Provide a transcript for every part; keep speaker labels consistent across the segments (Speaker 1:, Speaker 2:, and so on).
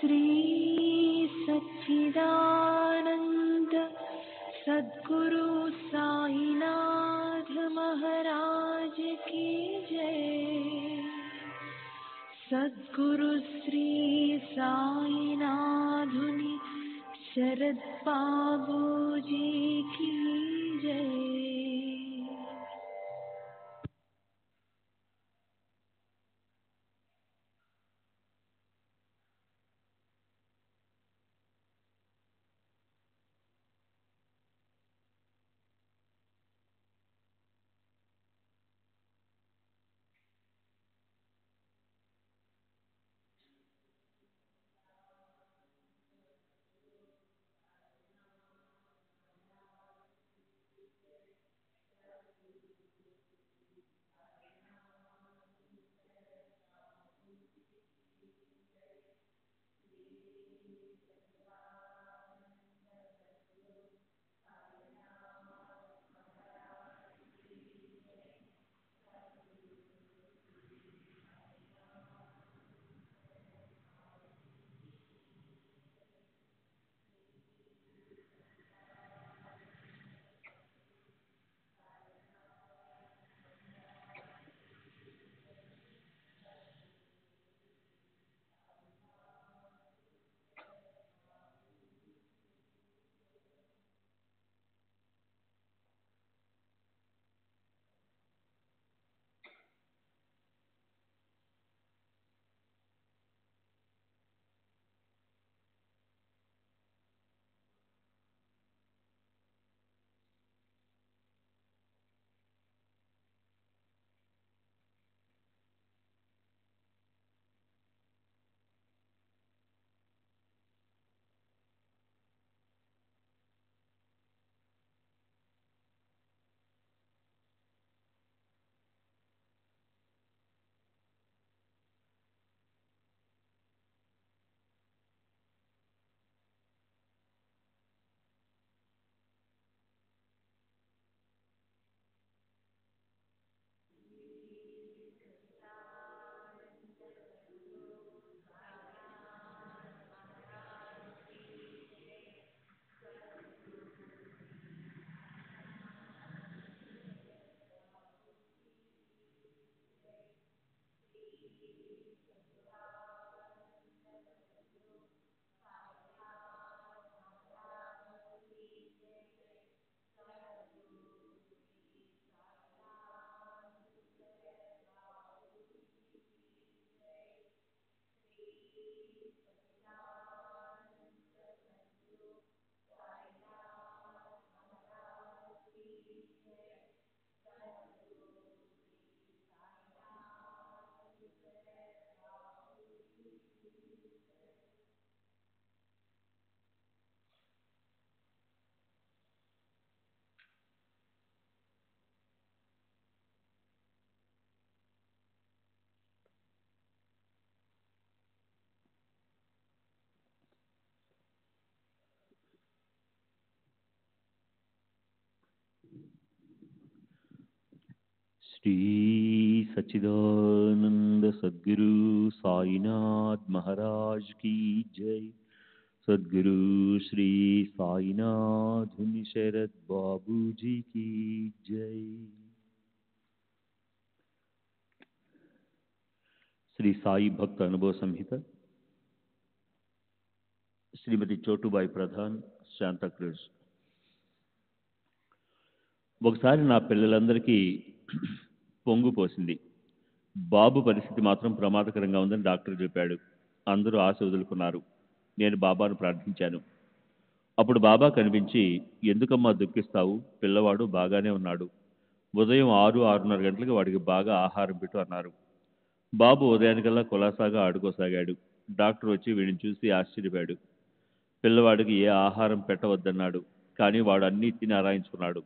Speaker 1: श्री सच्चिदानंद सद्गुरु साईनाथ महाराज की जय। सद्गुरु श्री साईनाथुनि शरद बाबू जी की जय।
Speaker 2: श्री सच्चिदानंद सद्गुरु साईनाथ महाराज की जय। सद्गुरु श्री साईनाथ मुनि शरद बाबू जी की जय। श्री साई भक्त अनुभव संहिత శ్రీమతి చోటుబాయి ప్రధాన్ శాంతాక్రూజ్। ఒకసారి నా పిల్లలందరికీ పొంగు పోసింది. బాబు పరిస్థితి మాత్రం ప్రమాదకరంగా ఉందని డాక్టర్ చెప్పాడు. అందరూ ఆశ వదులుకున్నారు. నేను బాబాను ప్రార్థించాను. అప్పుడు బాబా కనిపించి, ఎందుకమ్మా దుఃఖిస్తావు, పిల్లవాడు బాగానే ఉన్నాడు, ఉదయం 6-6:30 గంటలకు వాడికి బాగా ఆహారం పెట్టు అన్నారు. బాబు ఉదయానికల్లా కులాసాగా ఆడుకోసాగాడు. డాక్టర్ వచ్చి వీడిని చూసి ఆశ్చర్యపోయాడు. పిల్లవాడికి ఏ ఆహారం పెట్టవద్దన్నాడు, కానీ వాడు అన్నీ తిని ఆరాయించుకున్నాడు.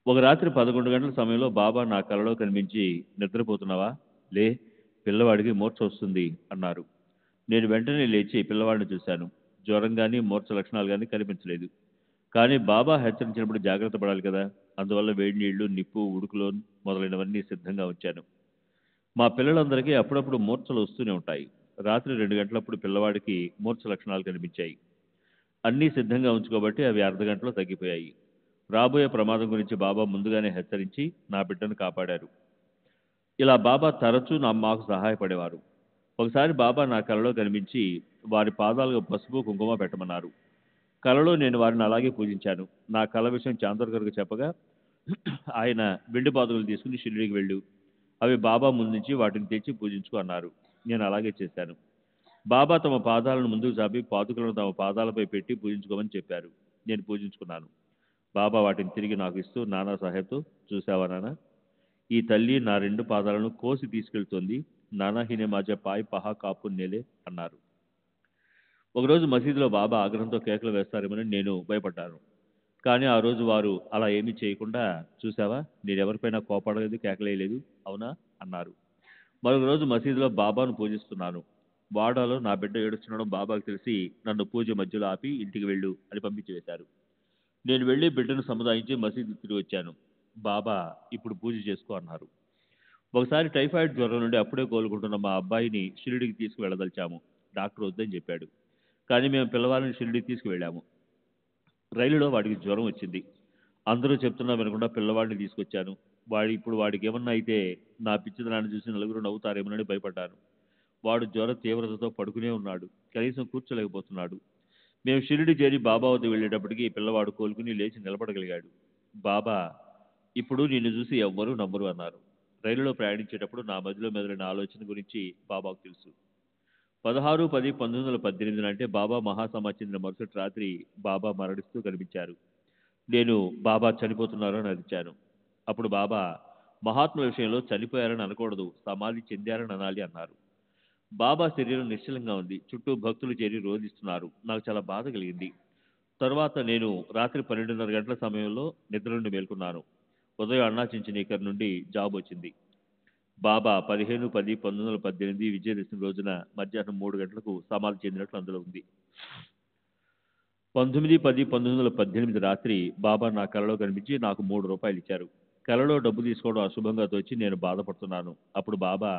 Speaker 2: ఒక రాత్రి 11 గంటల సమయంలో బాబా నా కలలో కనిపించి, నిద్రపోతున్నావా, లే, పిల్లవాడికి మూర్ఛ వస్తుంది అన్నారు. నేను వెంటనే లేచి పిల్లవాడిని చూశాను. జ్వరం కానీ మూర్ఛ లక్షణాలు కానీ కనిపించలేదు. కానీ బాబా హెచ్చరించినప్పుడు జాగ్రత్త పడాలి కదా, అందువల్ల వేడి నీళ్లు, నిప్పు, ఉడుకులో మొదలైనవన్నీ సిద్ధంగా ఉంచాను. మా పిల్లలందరికీ అప్పుడప్పుడు మూర్ఛలు వస్తూనే ఉంటాయి. రాత్రి 2 గంటలప్పుడు పిల్లవాడికి మూర్ఛ లక్షణాలు కనిపించాయి. అన్నీ సిద్ధంగా ఉంచుకోబట్టి అవి అర్ధగంటలో తగ్గిపోయాయి. రాబోయే ప్రమాదం గురించి బాబా ముందుగానే హెచ్చరించి నా బిడ్డను కాపాడారు. ఇలా బాబా తరచూ మాకు సహాయపడేవారు. ఒకసారి బాబా నా కలలో కనిపించి వారి పాదాలకు పసుపు కుంకుమ పెట్టమన్నారు. కలలో నేను వారిని అలాగే పూజించాను. నా కల విషయం చాందర్ గారికి చెప్పగా ఆయన వెండి పాదుకలు తీసుకుని షిరిడీకి వెళ్ళు, అవి బాబా ముందుంచి వాటిని తెచ్చి పూజించుకో అన్నారు. నేను అలాగే చేశాను. బాబా తమ పాదాలను ముందుకు చాపి పాదుకలను తమ పాదాలపై పెట్టి పూజించుకోమని చెప్పారు. నేను పూజించుకున్నాను. బాబా వాటిని తిరిగి నాకు ఇస్తూ నానా సాహెబ్తో, చూసావా నాన్న, ఈ తల్లి నా 2 పాదాలను కోసి తీసుకెళ్తోంది. నానాహినే మాజా పాయ్ పహా కాపు నేలే అన్నారు. ఒకరోజు మసీదులో బాబా ఆగ్రహంతో కేకలు వేస్తారేమని నేను భయపడ్డాను. కానీ ఆ రోజు వారు అలా ఏమీ చేయకుండా, చూసావా నేనెవరిపైనా కోపడలేదు, కేకలేయలేదు, అవునా అన్నారు. మరొక రోజు మసీదులో బాబాను పూజిస్తున్నాను. వాడాలో నా బిడ్డ ఏడుస్తుండడం బాబాకు తెలిసి నన్ను పూజ మధ్యలో ఆపి ఇంటికి వెళ్ళు అని పంపించి వేశారు. నేను వెళ్ళి బిడ్డను సముదాయించి మసీదు తిరిగి వచ్చాను. బాబా ఇప్పుడు పూజ చేసుకో అన్నారు. ఒకసారి టైఫాయిడ్ జ్వరం నుండి అప్పుడే కోలుకుంటున్న మా అబ్బాయిని షిరిడీకి తీసుకువెళ్ళదలిచాము. డాక్టర్ వద్దని చెప్పాడు. కానీ మేము పిల్లవాడిని షిరిడీకి తీసుకువెళ్ళాము. రైలులో వాడికి జ్వరం వచ్చింది. అందరూ చెప్తున్నా వినకుండా పిల్లవాడిని తీసుకొచ్చాను. ఇప్పుడు వాడికి ఏమన్నా అయితే నా పిచ్చిదనాన్ని చూసి నలుగురు నవ్వుతారేమోనని భయపడ్డాను. వాడు జ్వర తీవ్రతతో పడుకునే ఉన్నాడు. కనీసం కూర్చోలేకపోతున్నాడు. మేము షిరిడి చేరి బాబా వద్ద వెళ్ళేటప్పటికి పిల్లవాడు కోలుకుని లేచి నిలబడగలిగాడు. బాబా ఇప్పుడు నిన్ను చూసి ఎవ్వరూ నమ్మరు అన్నారు. రైలులో ప్రయాణించేటప్పుడు నా మదిలో మెదలిన ఆలోచన గురించి బాబాకు తెలుసు. 16/10/1918 అంటే బాబా మహాసమాజ్ చెందిన మరుసటి రాత్రి బాబా మరణిస్తూ కనిపించారు. నేను బాబా చనిపోతున్నారు అని అరిచాను. అప్పుడు బాబా, మహాత్ముల విషయంలో చనిపోయారని అనకూడదు, సమాధి చెందారని అనాలి అన్నారు. బాబా శరీరం నిశ్చలంగా ఉంది. చుట్టూ భక్తులు చేరి రోధిస్తున్నారు. నాకు చాలా బాధ కలిగింది. తర్వాత నేను రాత్రి 12:30 గంటల సమయంలో నిద్ర నుండి మేల్కొన్నాను. ఉదయం అన్నా చించనీకర్ నుండి జాబ్ వచ్చింది. బాబా 15/10/1918 విజయదశమి రోజున మధ్యాహ్నం 3 గంటలకు సమాధి చెందినట్లు అందులో ఉంది. 19/10/1918 రాత్రి బాబా నా కలలో కనిపించి నాకు ₹3 ఇచ్చారు. కలలో డబ్బు తీసుకోవడం అశుభంగా తోచి నేను బాధపడుతున్నాను. అప్పుడు బాబా,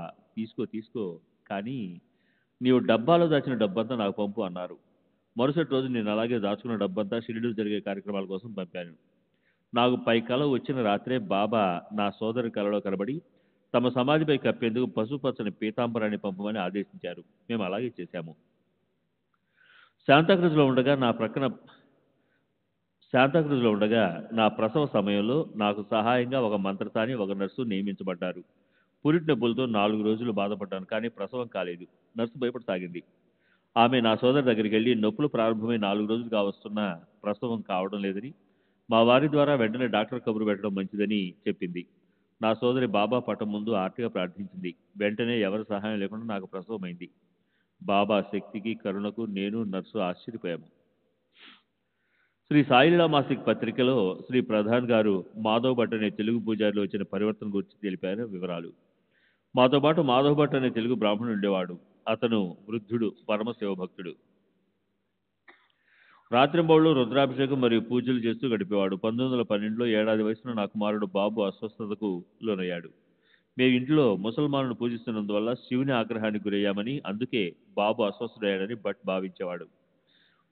Speaker 2: తీసుకో కానీ నీవు డబ్బాలో దాచిన డబ్బంతా నాకు పంపు అన్నారు. మరుసటి రోజు నేను అలాగే దాచుకున్న డబ్బంతా షిరిడీలో జరిగే కార్యక్రమాల కోసం పంపాను. నాకు పై కల వచ్చిన రాత్రే బాబా నా సోదరి కలలో కనబడి తమ సమాధిపై కప్పేందుకు పసుపచ్చని పీతాంబరాన్ని పంపమని ఆదేశించారు. మేము అలాగే చేశాము. శాంతాక్రూజ్లో ఉండగా నా ప్రసవ సమయంలో నాకు సహాయంగా ఒక మంత్రతాని, ఒక నర్సు నియమించబడ్డారు. పురిటి నొప్పులతో 4 రోజులు బాధపడ్డాను, కానీ ప్రసవం కాలేదు. నర్సు భయపడసాగింది. ఆమె నా సోదరి దగ్గరికి వెళ్ళి నొప్పులు ప్రారంభమై 4 రోజులు కావస్తున్నా ప్రసవం కావడం లేదని, మా వారి ద్వారా వెంటనే డాక్టర్ కబురు పెట్టడం మంచిదని చెప్పింది. నా సోదరి బాబా పటం ముందు ఆర్తిగా ప్రార్థించింది. వెంటనే ఎవరి సహాయం లేకుండా నాకు ప్రసవమైంది. బాబా శక్తికి, కరుణకు నేను, నర్సు ఆశ్చర్యపోయాము. శ్రీ సాయిలీలా మాసిక్ పత్రికలో శ్రీ ప్రధాన్ గారు మాధవ్ భట్ అనే తెలుగు పూజారిలో వచ్చిన పరివర్తన గురించి తెలిపారు వివరాలు. మాతో పాటు మాధవ్ భట్ అనే తెలుగు బ్రాహ్మణుడు ఉండేవాడు. అతను వృద్ధుడు, పరమశివ భక్తుడు. రాత్రింబౌళ్ళు రుద్రాభిషేకం మరియు పూజలు చేస్తూ గడిపేవాడు. 1912లో ఏడాది వయసులో నా కుమారుడు బాబు అస్వస్థతకు లోనయ్యాడు. మేము ఇంట్లో ముసల్మానులను పూజిస్తున్నందువల్ల శివుని ఆగ్రహానికి గురయ్యామని, అందుకే బాబు అస్వస్థుడయ్యాడని భట్ భావించేవాడు.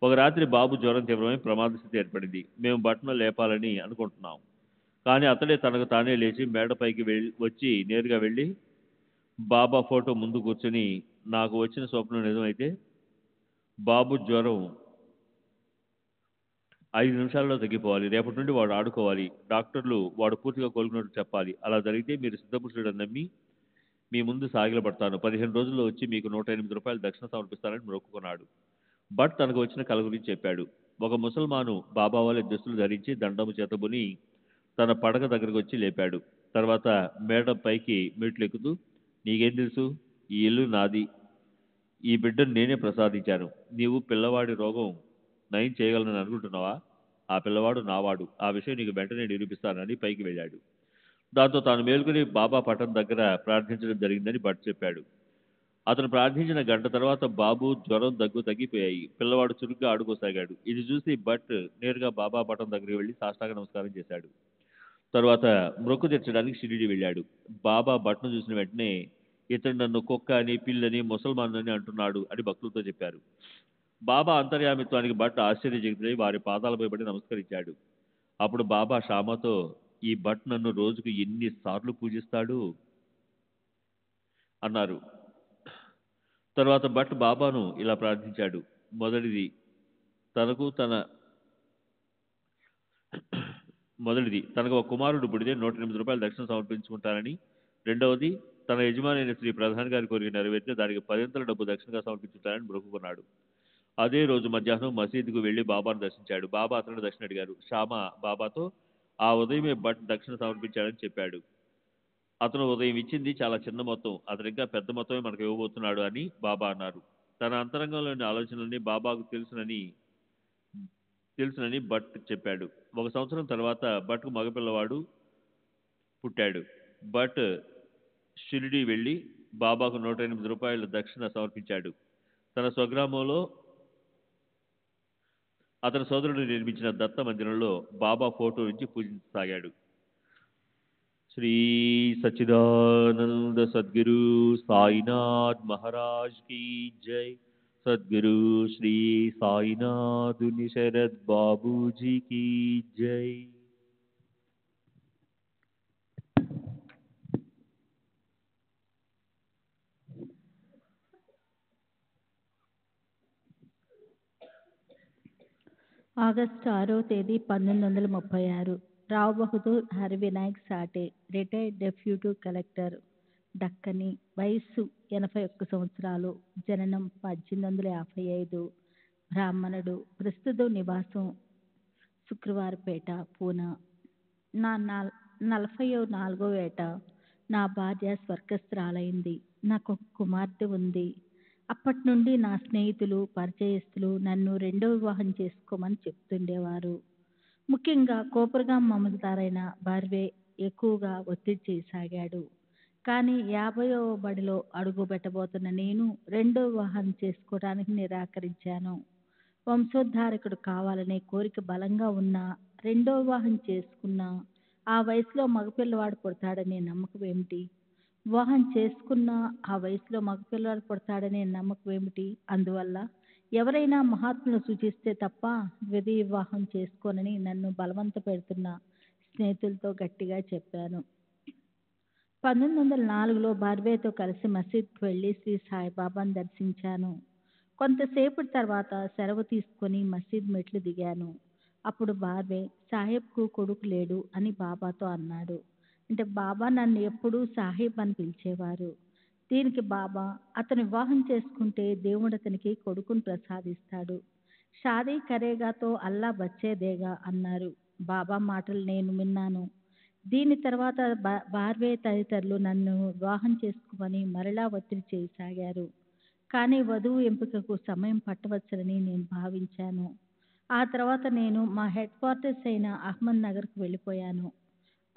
Speaker 2: ఒక రాత్రి బాబు జ్వరం తీవ్రమై ప్రమాద స్థితి ఏర్పడింది. మేము భట్ను లేపాలని అనుకుంటున్నాం. కానీ అతడే తనకు తానే లేచి మేడపైకి వచ్చి నేరుగా వెళ్ళి బాబా ఫోటో ముందు కూర్చొని, నాకు వచ్చిన స్వప్నం నిజమైతే బాబు జ్వరం 5 నిమిషాల్లో తగ్గిపోవాలి. రేపటి నుండి వాడు ఆడుకోవాలి. డాక్టర్లు వాడు పూర్తిగా కోలుకున్నట్టు చెప్పాలి. అలా జరిగితే మీరు సిద్ధపురుషుడని నమ్మి మీ ముందు సాగిలపడతాను. 15 రోజుల్లో వచ్చి మీకు ₹108 దక్షిణ సమర్పిస్తానని మొక్కుకున్నాడు. భట్ తనకు వచ్చిన కల గురించి చెప్పాడు. ఒక ముసల్మాను బాబా వాళ్ళ దుస్తులు ధరించి దండము చేతబుని తన పడక దగ్గరకు వచ్చి లేపాడు. తర్వాత మేడ పైకి మెట్లు ఎక్కుతూ, నీకేం తెలుసు, ఈ ఇల్లు నాది, ఈ బిడ్డను నేనే ప్రసాదించాను. నీవు పిల్లవాడి రోగం నయం చేయగలనని అనుకుంటున్నావా? ఆ పిల్లవాడు నావాడు. ఆ విషయం నీకు వెంటనే నిరూపిస్తానని పైకి వెళ్ళాడు. దాంతో తాను మేలుకుని బాబా పటం దగ్గర ప్రార్థించడం జరిగిందని భట్ చెప్పాడు. అతను ప్రార్థించిన గంట తర్వాత బాబు జ్వరం, దగ్గు తగ్గిపోయాయి. పిల్లవాడు చురుగ్గా ఆడుకోసాగాడు. ఇది చూసి భట్ నేరుగా బాబా పటం దగ్గరికి వెళ్ళి సాష్టాంగ నమస్కారం చేశాడు. తరువాత మొక్కు తీర్చడానికి షిరిడి వెళ్ళాడు. బాబా భట్ను చూసిన వెంటనే ఇతడు నన్ను కుక్క అని, పిల్లని, ముసల్మాన్ అని అంటున్నాడు అని భక్తులతో చెప్పారు. బాబా అంతర్యామిత్వానికి భట్ ఆశ్చర్యచకితుడై వారి పాదాలపై పడి నమస్కరించాడు. అప్పుడు బాబా షామాతో, ఈ భట్ నన్ను రోజుకు ఎన్నిసార్లు పూజిస్తాడు అన్నారు. తర్వాత భట్ బాబాను ఇలా ప్రార్థించాడు. మొదటిది తనకు ఒక కుమారుడు పుడితే 108 రూపాయలు దక్షిణ సమర్పించుకుంటానని, రెండవది తన యజమాని అయిన శ్రీ ప్రధాని గారి కోరిక నెరవేర్చి దానికి 10 డబ్బు దక్షిణగా సమర్పించుతానని మొక్కుకున్నాడు. అదే రోజు మధ్యాహ్నం మసీదుకు వెళ్లి బాబాను దర్శించాడు. బాబా అతను దక్షిణ అడిగారు. షామా బాబాతో ఆ ఉదయమే భట్ దక్షిణ సమర్పించాడని చెప్పాడు. అతను ఉదయం ఇచ్చింది చాలా చిన్న మొత్తం, అతను ఇంకా పెద్ద మొత్తమే మనకు ఇవ్వబోతున్నాడు అని బాబా అన్నారు. తన అంతరంగంలోని ఆలోచనల్ని బాబాకు తెలుసునని భట్ చెప్పాడు. 1 సంవత్సరం తర్వాత భట్కు మగపిల్లవాడు పుట్టాడు. భట్ షిరిడీ వెళ్లి బాబాకు 108 రూపాయల దక్షిణ సమర్పించాడు. తన స్వగ్రామంలో అతని సోదరుడు నిర్మించిన దత్త మందిరంలో బాబా ఫోటో నుంచి పూజించసాగాడు. శ్రీ సచ్చిదానంద సద్గురు సాయినాథ్ మహారాజ్ की जय. सद्गुरु श्री साईनाथ शरद बाबू जी की जय.
Speaker 3: ఆగస్టు 6వ తేదీ 1936. Rao Bahadur Harivinayak Sathe, retired deputy collector, Deccani. వయస్సు 81 సంవత్సరాలు. జననం 1855. బ్రాహ్మణుడు. ప్రస్తుతం నివాసం శుక్రవారపేట, పూనా. నా 44వ ఏట నా భార్య స్వర్గస్థురాలైంది. నాకు ఒక కుమార్తె ఉంది. అప్పటి నుండి నా స్నేహితులు, పరిచయస్తులు నన్ను రెండో వివాహం చేసుకోమని చెప్తుండేవారు. ముఖ్యంగా కోపర్గాం మమతారైన భార్వే ఎక్కువగా ఒత్తిడి చేయసాగాడు. కానీ 50వ బడిలో అడుగు పెట్టబోతున్న నేను రెండో వివాహం చేసుకోవడానికి నిరాకరించాను. వంశోద్ధారకుడు కావాలనే కోరిక బలంగా ఉన్నా, రెండో వివాహం చేసుకున్నా ఆ వయసులో మగపిల్లవాడు పుడతాడనే నమ్మకం ఏమిటి? వివాహం చేసుకున్న ఆ వయసులో మగపిల్లవాడు పుడతాడనే నమ్మకం ఏమిటి? అందువల్ల ఎవరైనా మహాత్ములు సూచిస్తే తప్ప ద్వితీయ వివాహం చేసుకోనని నన్ను బలవంత పెడుతున్న స్నేహితులతో గట్టిగా చెప్పాను. 1904లో బార్వేతో కలిసి మసీద్కి వెళ్ళి శ్రీ సాయిబాబాను దర్శించాను. కొంతసేపటి తర్వాత సెలవు తీసుకొని మసీద్ మెట్లు దిగాను. అప్పుడు బార్వే, సాహెబ్కు కొడుకు లేడు అని బాబాతో అన్నాడు. అంటే బాబా నన్ను ఎప్పుడూ సాహెబ్ అని పిలిచేవారు. దీనికి బాబా, అతను వివాహం చేసుకుంటే దేవుడు అతనికి కొడుకును ప్రసాదిస్తాడు. షాదీ కరేగాతో అల్లా బచ్చేదేగా అన్నారు. బాబా మాటలు నేను విన్నాను. దీని తర్వాత బార్వే తదితరులు నన్ను వివాహం చేసుకోమని మరలా ఒత్తిడి చేయసాగారు. కానీ వధువు ఎంపికకు సమయం పట్టవచ్చని నేను భావించాను. ఆ తర్వాత నేను మా హెడ్ క్వార్టర్స్ అయిన అహ్మద్ నగర్కు వెళ్ళిపోయాను.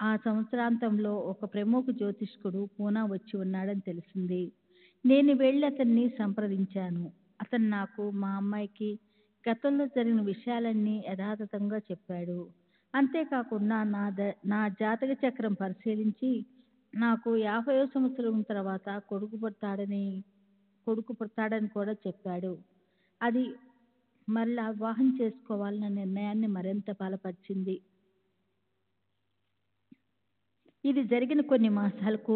Speaker 3: ఆ సంవత్సరాంతంలో ఒక ప్రముఖ జ్యోతిష్కుడు పూనా వచ్చి ఉన్నాడని తెలిసింది. నేను వెళ్ళి అతన్ని సంప్రదించాను. అతను నాకు మా అమ్మాయికి గతంలో జరిగిన విషయాలన్నీ యథాతథంగా చెప్పాడు. అంతేకాకుండా నా జాతక చక్రం పరిశీలించి నాకు 50వ సంవత్సరం తర్వాత కొడుకు పుడతాడని కూడా చెప్పాడు. అది మళ్ళా వివాహం చేసుకోవాలన్న నిర్ణయాన్ని మరింత బలపరిచింది. ఇది జరిగిన కొన్ని మాసాలకు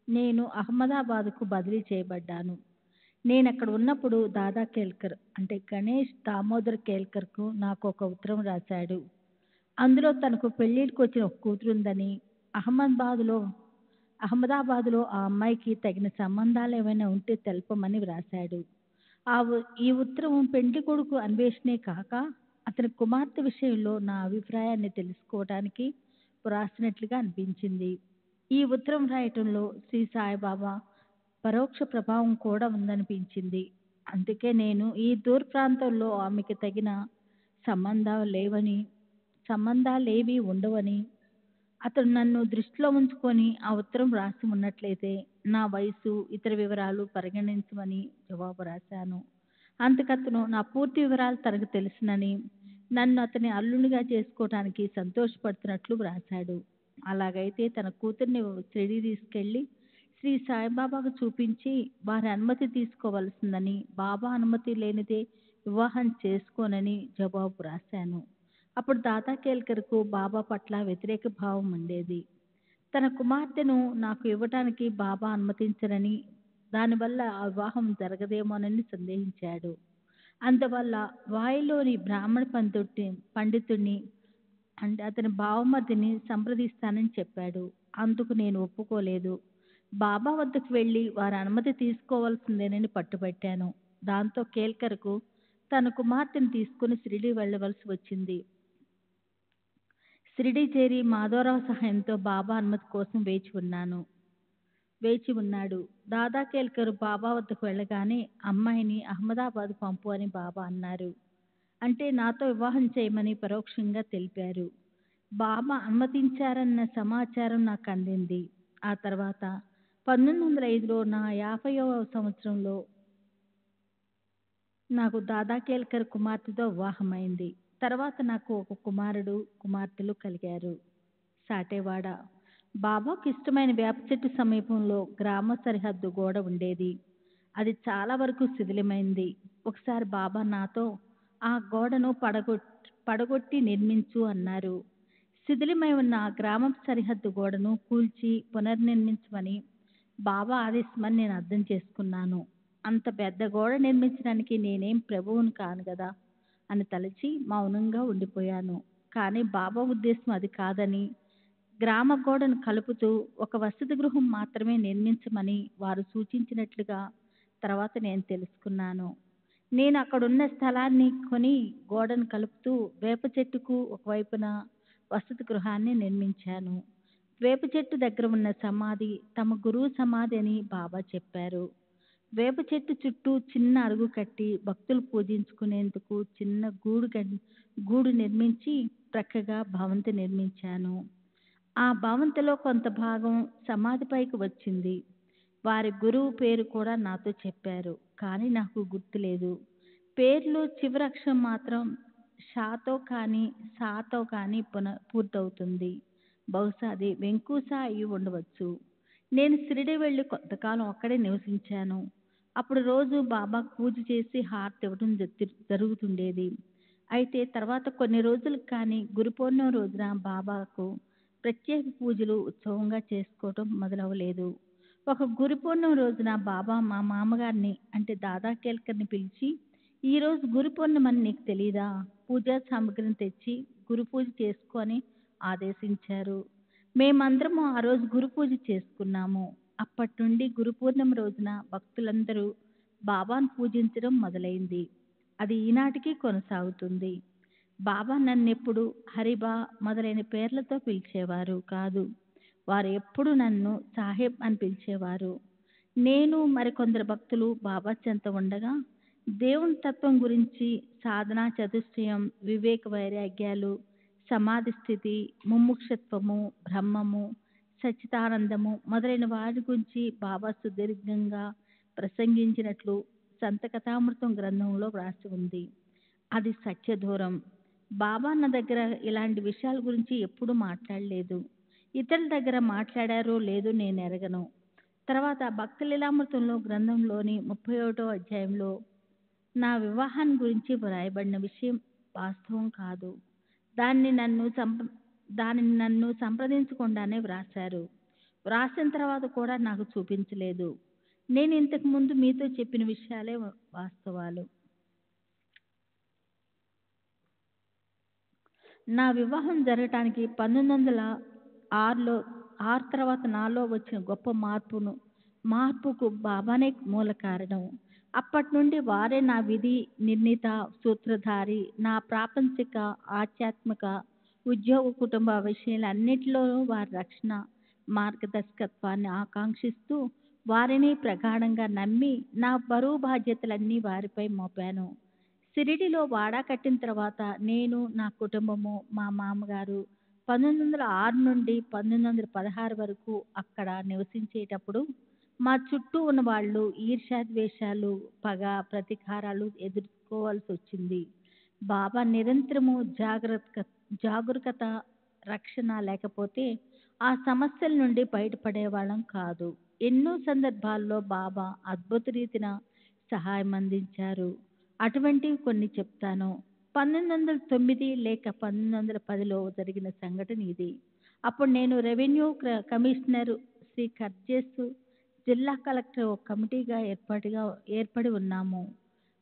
Speaker 3: నేను అహ్మదాబాద్కు బదిలీ చేయబడ్డాను. నేను అక్కడ ఉన్నప్పుడు దాదా కేల్కర్ అంటే గణేష్ దామోదర్ కేల్కర్కు నాకు ఒక ఉత్తరం రాశాడు. అందులో తనకు పెళ్లికి వచ్చిన ఒక కూతురుందని, అహ్మదాబాద్లో ఆ అమ్మాయికి తగిన సంబంధాలు ఏమైనా ఉంటే తెలపమని వ్రాశాడు. ఈ ఉత్తరం పెండ్లి కొడుకు అన్వేషణే కాక అతని కుమార్తె విషయంలో నా అభిప్రాయాన్ని తెలుసుకోవడానికి వ్రాసినట్లుగా అనిపించింది. ఈ ఉత్తరం రాయటంలో శ్రీ సాయిబాబా పరోక్ష ప్రభావం కూడా ఉందనిపించింది. అందుకే నేను ఈ దూర ప్రాంతంలో ఆమెకి తగిన సంబంధాలేవి ఉండవని, అతడు నన్ను దృష్టిలో ఉంచుకొని ఆ ఉత్తరం రాసి ఉన్నట్లయితే నా వయసు, ఇతర వివరాలు పరిగణించమని జవాబు రాశాను. అందుకతను నా పూర్తి వివరాలు తనకు తెలుసునని, నన్ను అతని అల్లునిగా చేసుకోవడానికి సంతోషపడుతున్నట్లు వ్రాశాడు. అలాగైతే తన కూతుర్ని షిరిడీ తీసుకెళ్లి శ్రీ సాయిబాబాకు చూపించి వారి అనుమతి తీసుకోవలసిందని, బాబా అనుమతి లేనిదే వివాహం చేసుకోనని జవాబు రాశాను. అప్పుడు దాదా కేల్కర్కు బాబా పట్ల వ్యతిరేక భావం ఉండేది. తన కుమార్తెను నాకు ఇవ్వటానికి బాబా అనుమతించరని, దానివల్ల ఆ వివాహం జరగదేమోనని సందేహించాడు. అందువల్ల వాయిలోని బ్రాహ్మణ పండితుడిని అంటే అతని బావమరిదిని సంప్రదిస్తానని చెప్పాడు. అందుకు నేను ఒప్పుకోలేదు. బాబా వద్దకు వెళ్ళి వారి అనుమతి తీసుకోవాల్సిందేనని పట్టుబట్టాను. దాంతో కేల్కర్కు తన కుమార్తెను తీసుకుని షిరిడీ వెళ్ళవలసి వచ్చింది. షిరిడీ చేరి మాధవరావు సహాయంతో బాబా అనుమతి కోసం వేచి ఉన్నాడు. దాదా కేల్కర్ బాబా వద్దకు వెళ్ళగానే అమ్మాయిని అహ్మదాబాద్ పంపు అని బాబా అన్నారు. అంటే నాతో వివాహం చేయమని పరోక్షంగా తెలిపారు. బాబా అనుమతించారన్న సమాచారం నాకు అందింది. ఆ తర్వాత 1905లో నా 50వ సంవత్సరంలో నాకు దాదా కేల్కర్ కుమార్తెతో వివాహమైంది. తర్వాత నాకు ఒక కుమారుడు, కుమార్తెలు కలిగారు. సాటేవాడ బాబాకు ఇష్టమైన వేప చెట్టు సమీపంలో గ్రామ సరిహద్దు గోడ ఉండేది. అది చాలా వరకు శిథిలమైంది. ఒకసారి బాబా నాతో ఆ గోడను పడగొట్టి నిర్మించు అన్నారు. శిథిలమై ఉన్న ఆ గ్రామం సరిహద్దు గోడను కూల్చి పునర్నిర్మించమని బాబా ఆదేశమని నేను అర్థం చేసుకున్నాను. అంత పెద్ద గోడ నిర్మించడానికి నేనేం ప్రభువును కాను కదా అని తలచి మౌనంగా ఉండిపోయాను. కానీ బాబా ఉద్దేశం అది కాదని, గ్రామ గోడను కలుపుతూ ఒక వసతి గృహం మాత్రమే నిర్మించమని వారు సూచించినట్లుగా తర్వాత నేను తెలుసుకున్నాను. నేను అక్కడున్న స్థలాన్ని కొని గోడను కలుపుతూ వేప చెట్టుకు ఒకవైపున వసతి గృహాన్ని నిర్మించాను. వేప చెట్టు దగ్గర ఉన్న సమాధి తమ గురువు సమాధి అని బాబా చెప్పారు. వేప చెట్టు చుట్టూ చిన్న అరుగు కట్టి భక్తులు పూజించుకునేందుకు చిన్న గూడు నిర్మించి ప్రక్కగా భవంతి నిర్మించాను. ఆ భవంతిలో కొంత భాగం సమాధిపైకి వచ్చింది. వారి గురువు పేరు కూడా నాతో చెప్పారు, కానీ నాకు గుర్తులేదు. పేర్లు చివరి అక్షరం మాత్రం షాతో కానీ సాతో కానీ పూర్తవుతుంది. బహుశా అది వెంకూసా అయి ఉండవచ్చు. నేను షిరిడి వెళ్ళి కొంతకాలం అక్కడే నివసించాను. అప్పుడు రోజు బాబాకు పూజ చేసి హారతి ఇవ్వడం జరుగుతుండేది. అయితే తర్వాత కొన్ని రోజులకు కానీ గురు పౌర్ణమి రోజున బాబాకు ప్రత్యేక పూజలు ఉత్సవంగా చేసుకోవటం మొదలవలేదు. ఒక గురు పౌర్ణమి రోజున బాబా మా మామగారిని అంటే దాదా కేల్కర్ని పిలిచి, ఈరోజు గురు పౌర్ణమని నీకు తెలీదా? పూజా సామగ్రిని తెచ్చి గురు పూజ చేసుకొని ఆదేశించారు. మేమందరము ఆ రోజు గురు పూజ చేసుకున్నాము. అప్పటి నుండి గురు పౌర్ణమి రోజున భక్తులందరూ బాబాను పూజించడం మొదలైంది. అది ఈనాటికి కొనసాగుతుంది. బాబా నన్నెప్పుడు హరిబా మొదలైన పేర్లతో పిలిచేవారు కాదు. వారు ఎప్పుడు నన్ను సాహెబ్ అని పిలిచేవారు. నేను మరికొందరు భక్తులు బాబా చెంత ఉండగా దేవుని తత్వం గురించి, సాధనా చతుష్టయం, వివేక వైరాగ్యాలు, సమాధి స్థితి, ముముక్షత్వము, బ్రహ్మము, సచ్చిదానందము మొదలైన వారి గురించి బాబా సుదీర్ఘంగా ప్రసంగించినట్లు సంత కథామృతం గ్రంథంలో వ్రాసి ఉంది. అది సత్యదూరం. బాబా నా దగ్గర ఇలాంటి విషయాల గురించి ఎప్పుడూ మాట్లాడలేదు. ఇతరుల దగ్గర మాట్లాడారో లేదో నేను ఎరగను. తర్వాత భక్త లీలామృతంలో గ్రంథంలోని 31వ అధ్యాయంలో నా వివాహాన్ని గురించి వ్రాయబడిన విషయం వాస్తవం కాదు. దానిని నన్ను సంప్రదించకుండానే వ్రాశారు. వ్రాసిన తర్వాత కూడా నాకు చూపించలేదు. నేను ఇంతకు ముందు మీతో చెప్పిన విషయాలే వాస్తవాలు. నా వివాహం జరగటానికి 1906 తర్వాత నాలో వచ్చిన గొప్ప మార్పుకు బాబానే మూల కారణం. అప్పటి నుండి వారే నా విధి నిర్ణీత సూత్రధారి. నా ప్రాపంచిక, ఆధ్యాత్మిక, ఉద్యోగ, కుటుంబ విషయాలన్నిటిలోనూ వారి రక్షణ, మార్గదర్శకత్వాన్ని ఆకాంక్షిస్తూ వారిని ప్రగాఢంగా నమ్మి నా బరువు బాధ్యతలన్నీ వారిపై మోపాను. షిరిడిలో వాడా కట్టిన తర్వాత నేను, నా కుటుంబము, మా మామగారు 1906 నుండి 1916 వరకు అక్కడ నివసించేటప్పుడు మా చుట్టూ ఉన్న వాళ్ళు ఈర్ష్యాద్వేషాలు, పగ, ప్రతీకారాలు ఎదుర్కోవాల్సి వచ్చింది. బాబా నిరంతరము జాగరూకత, రక్షణ లేకపోతే ఆ సమస్యల నుండి బయటపడేవాళ్ళం కాదు. ఎన్నో సందర్భాల్లో బాబా అద్భుత రీతిన సహాయం అందించారు. అటువంటివి కొన్ని చెప్తాను. 1909 లేక 1910లో జరిగిన సంఘటన ఇది. అప్పుడు నేను రెవెన్యూ కమిషనర్ శ్రీ ఖర్జేసు, జిల్లా కలెక్టర్ ఒక కమిటీగా ఏర్పడి ఉన్నాము.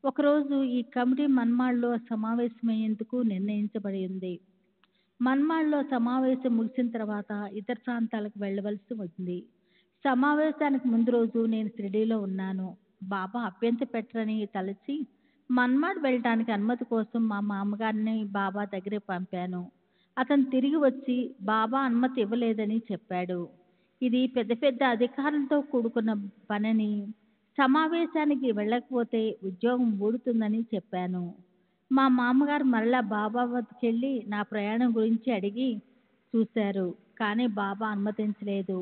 Speaker 3: ఒకరోజు ఈ కమిటీ మన్మాడ్లో సమావేశమయ్యేందుకు నిర్ణయించబడి ఉంది. మన్మాడ్లో సమావేశం ముగిసిన తర్వాత ఇతర ప్రాంతాలకు వెళ్ళవలసి ఉంది. సమావేశానికి ముందు రోజు నేను షిరిడీలో ఉన్నాను. బాబా అభ్యంతరం పెట్టరని తలచి మన్మాడ్ వెళ్ళటానికి అనుమతి కోసం మా మామగారిని బాబా దగ్గరికి పంపాను. అతను తిరిగి వచ్చి బాబా అనుమతి ఇవ్వలేదని చెప్పాడు. ఇది పెద్ద పెద్ద అధికారులతో కూడుకున్న పనని, సమావేశానికి వెళ్ళకపోతే ఉద్యోగం ఊడుతుందని చెప్పాను. మా మామగారు మరలా బాబా వద్దకు వెళ్ళి నా ప్రయాణం గురించి అడిగి చూశారు. కానీ బాబా అనుమతించలేదు.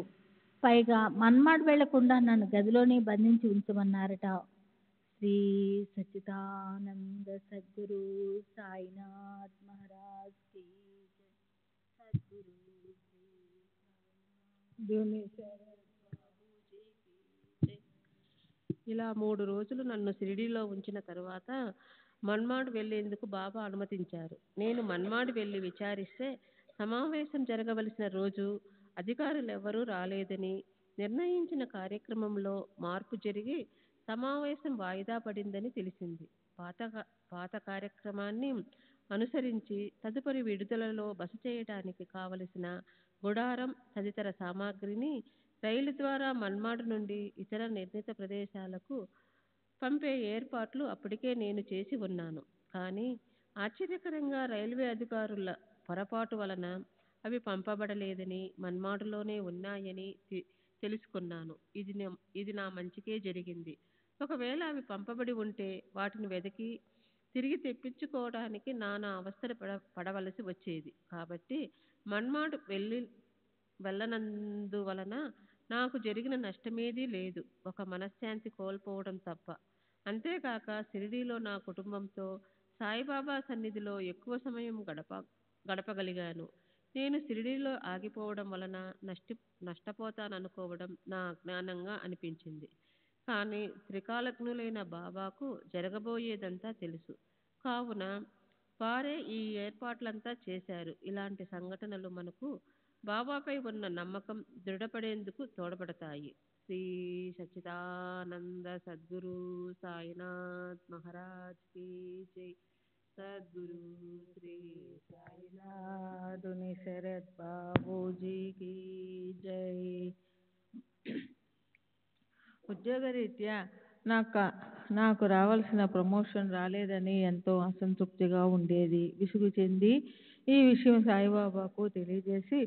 Speaker 3: పైగా మన్మాడ్ వెళ్లకుండా నన్ను గదిలోనే బంధించి ఉంచమన్నారట. శ్రీ సచ్చిదానంద సద్గురు సాయినాథ్ మహారాజ్ కి జై. సద్గురు శ్రీ
Speaker 4: ఇలా 3 రోజులు నన్ను షిరిడీలో ఉంచిన తరువాత మన్మాడ్ వెళ్లేందుకు బాబా అనుమతించారు. నేను మన్మాడ్ వెళ్లి విచారిస్తే సమావేశం జరగవలసిన రోజు అధికారులెవ్వరూ రాలేదని, నిర్ణయించిన కార్యక్రమంలో మార్పు జరిగి సమావేశం వాయిదా పడిందని తెలిసింది. పాత కార్యక్రమాన్ని అనుసరించి తదుపరి విడుదలలో బస చేయడానికి కావలసిన గుడారం తదితర సామాగ్రిని రైలు ద్వారా మన్మాడ్ నుండి ఇతర నిర్ణీత ప్రదేశాలకు పంపే ఏర్పాట్లు అప్పటికే నేను చేసి ఉన్నాను. కానీ ఆశ్చర్యకరంగా రైల్వే అధికారుల పొరపాటు వలన అవి పంపబడలేదని, మన్మాడులోనే ఉన్నాయని తెలుసుకున్నాను. ఇది నా మంచికే జరిగింది. ఒకవేళ అవి పంపబడి ఉంటే వాటిని వెతికి తిరిగి తెప్పించుకోవడానికి నానా అవస్థలు పడవలసి వచ్చేది. కాబట్టి మన్మాడ్ వెళ్ళనందువలన నాకు జరిగిన నష్టమేదీ లేదు, ఒక మనశ్శాంతి కోల్పోవడం తప్ప. అంతేకాక షిరిడీలో నా కుటుంబంతో సాయిబాబా సన్నిధిలో ఎక్కువ సమయం గడపగలిగాను. నేను షిరిడీలో ఆగిపోవడం వలన నష్టపోతాననుకోవడం నా అజ్ఞానంగా అనిపించింది. కానీ త్రికాలజ్ఞులైన బాబాకు జరగబోయేదంతా తెలుసు. కావున వారే ఈ ఏర్పాట్లంతా చేశారు. ఇలాంటి సంఘటనలు మనకు బాబాపై ఉన్న నమ్మకం దృఢపడేందుకు తోడ్పడతాయి. శ్రీ సచ్చిదానంద సద్గురు సాయినాథ్ మహారాజ్ కి జై. సద్గురు శ్రీ సాయినాథుని శరత్ బాబూజీకి జై.
Speaker 5: ఉద్యోగరీత్యా నాకు రావాల్సిన ప్రమోషన్ రాలేదని ఎంతో అసంతృప్తిగా ఉండేది. విసుగు చెంది ఈ విషయం సాయిబాబాకు తెలియజేసి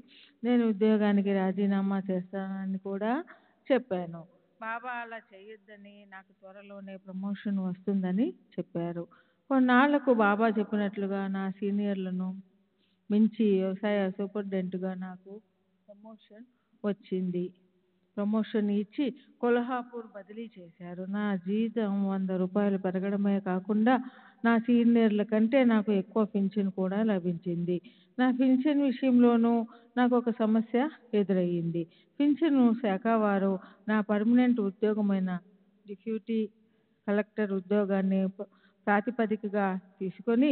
Speaker 5: నేను ఉద్యోగానికి రాజీనామా చేస్తానని కూడా చెప్పాను. బాబా అలా చేయొద్దని, నాకు త్వరలోనే ప్రమోషన్ వస్తుందని చెప్పారు. కొన్నాళ్లకు బాబా చెప్పినట్లుగా నా సీనియర్లను మించి వ్యవసాయ సూపరింటెండెంట్గా నాకు ప్రమోషన్ ఇచ్చి కొల్హాపూర్ బదిలీ చేశారు. నా జీతం 100 రూపాయలు పెరగడమే కాకుండా నా సీనియర్ల కంటే నాకు ఎక్కువ పింఛన్ కూడా లభించింది. నా పింఛన్ విషయంలోనూ నాకు ఒక సమస్య ఎదురయ్యింది. పింఛను శాఖ వారు నా పర్మనెంట్ ఉద్యోగమైన డిప్యూటీ కలెక్టర్ ఉద్యోగాన్ని ప్రాతిపదికగా తీసుకొని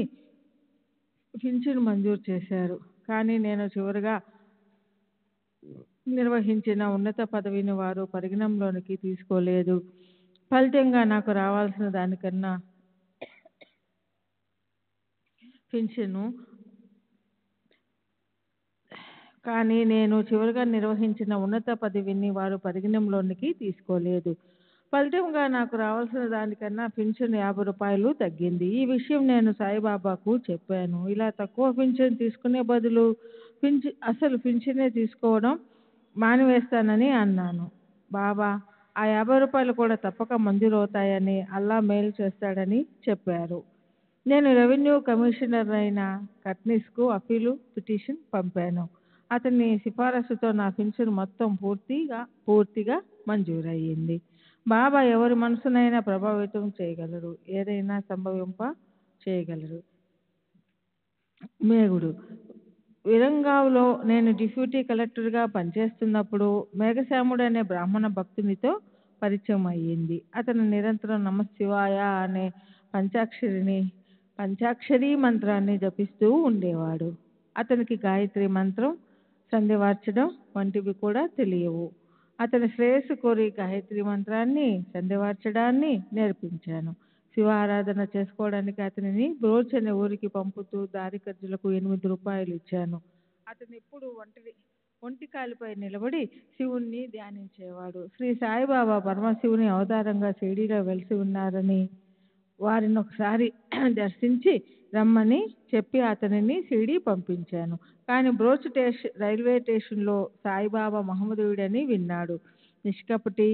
Speaker 5: పింఛను మంజూరు చేశారు. కానీ నేను చివరిగా నిర్వహించిన ఉన్నత పదవిని వారు పరిగణనలోకి తీసుకోలేదు. ఫలితంగా నాకు రావాల్సిన దానికన్నా పింఛను ₹50 తగ్గింది. ఈ విషయం నేను సాయిబాబాకు చెప్పాను. ఇలా తక్కువ పింఛను తీసుకునే బదులు అసలు పింఛనే తీసుకోవడం మానివేస్తానని అన్నాను. బాబా ఆ ₹50 కూడా తప్పక మంజూరవుతాయని, అల్లా మేలు చేస్తాడని చెప్పారు. నేను రెవెన్యూ కమిషనర్ అయిన కట్నిస్కు అప్పీలు పిటిషన్ పంపాను. అతని సిఫారసుతో నా పింఛను మొత్తం పూర్తిగా మంజూరయ్యింది. బాబా ఎవరి మనసునైనా ప్రభావితం చేయగలరు, ఏదైనా సంభవింప చేయగలరు. మేగుడు విరంగావులో నేను డిప్యూటీ కలెక్టర్గా పనిచేస్తున్నప్పుడు మేఘశ్యాముడు అనే బ్రాహ్మణ భక్తునితో పరిచయం అయ్యింది. అతను నిరంతరం నమశివాయ అనే పంచాక్షరీ మంత్రాన్ని జపిస్తూ ఉండేవాడు. అతనికి గాయత్రి మంత్రం, సంధ్యవార్చడం వంటివి కూడా తెలియవు. అతని శ్రేయస్సు కోరి గాయత్రి మంత్రాన్ని, సంధ్యవార్చడాన్ని నేర్పించాను. శివ ఆరాధన చేసుకోవడానికి అతనిని బ్రోచ్ అనే ఊరికి పంపుతూ దారి ఖర్చులకు 8 రూపాయలు ఇచ్చాను. అతను ఎప్పుడు ఒంటి కాలుపై నిలబడి శివుణ్ణి ధ్యానించేవాడు. శ్రీ సాయిబాబా పరమశివుని అవతారంగా షిరిడీలో వెలిసి ఉన్నారని వారిని ఒకసారి దర్శించి రమ్మని చెప్పి అతనిని షిరిడీ పంపించాను. కానీ బ్రోచ్ రైల్వే స్టేషన్లో సాయిబాబా మహమ్మదీయుడని విన్నాడు. నిష్కపటి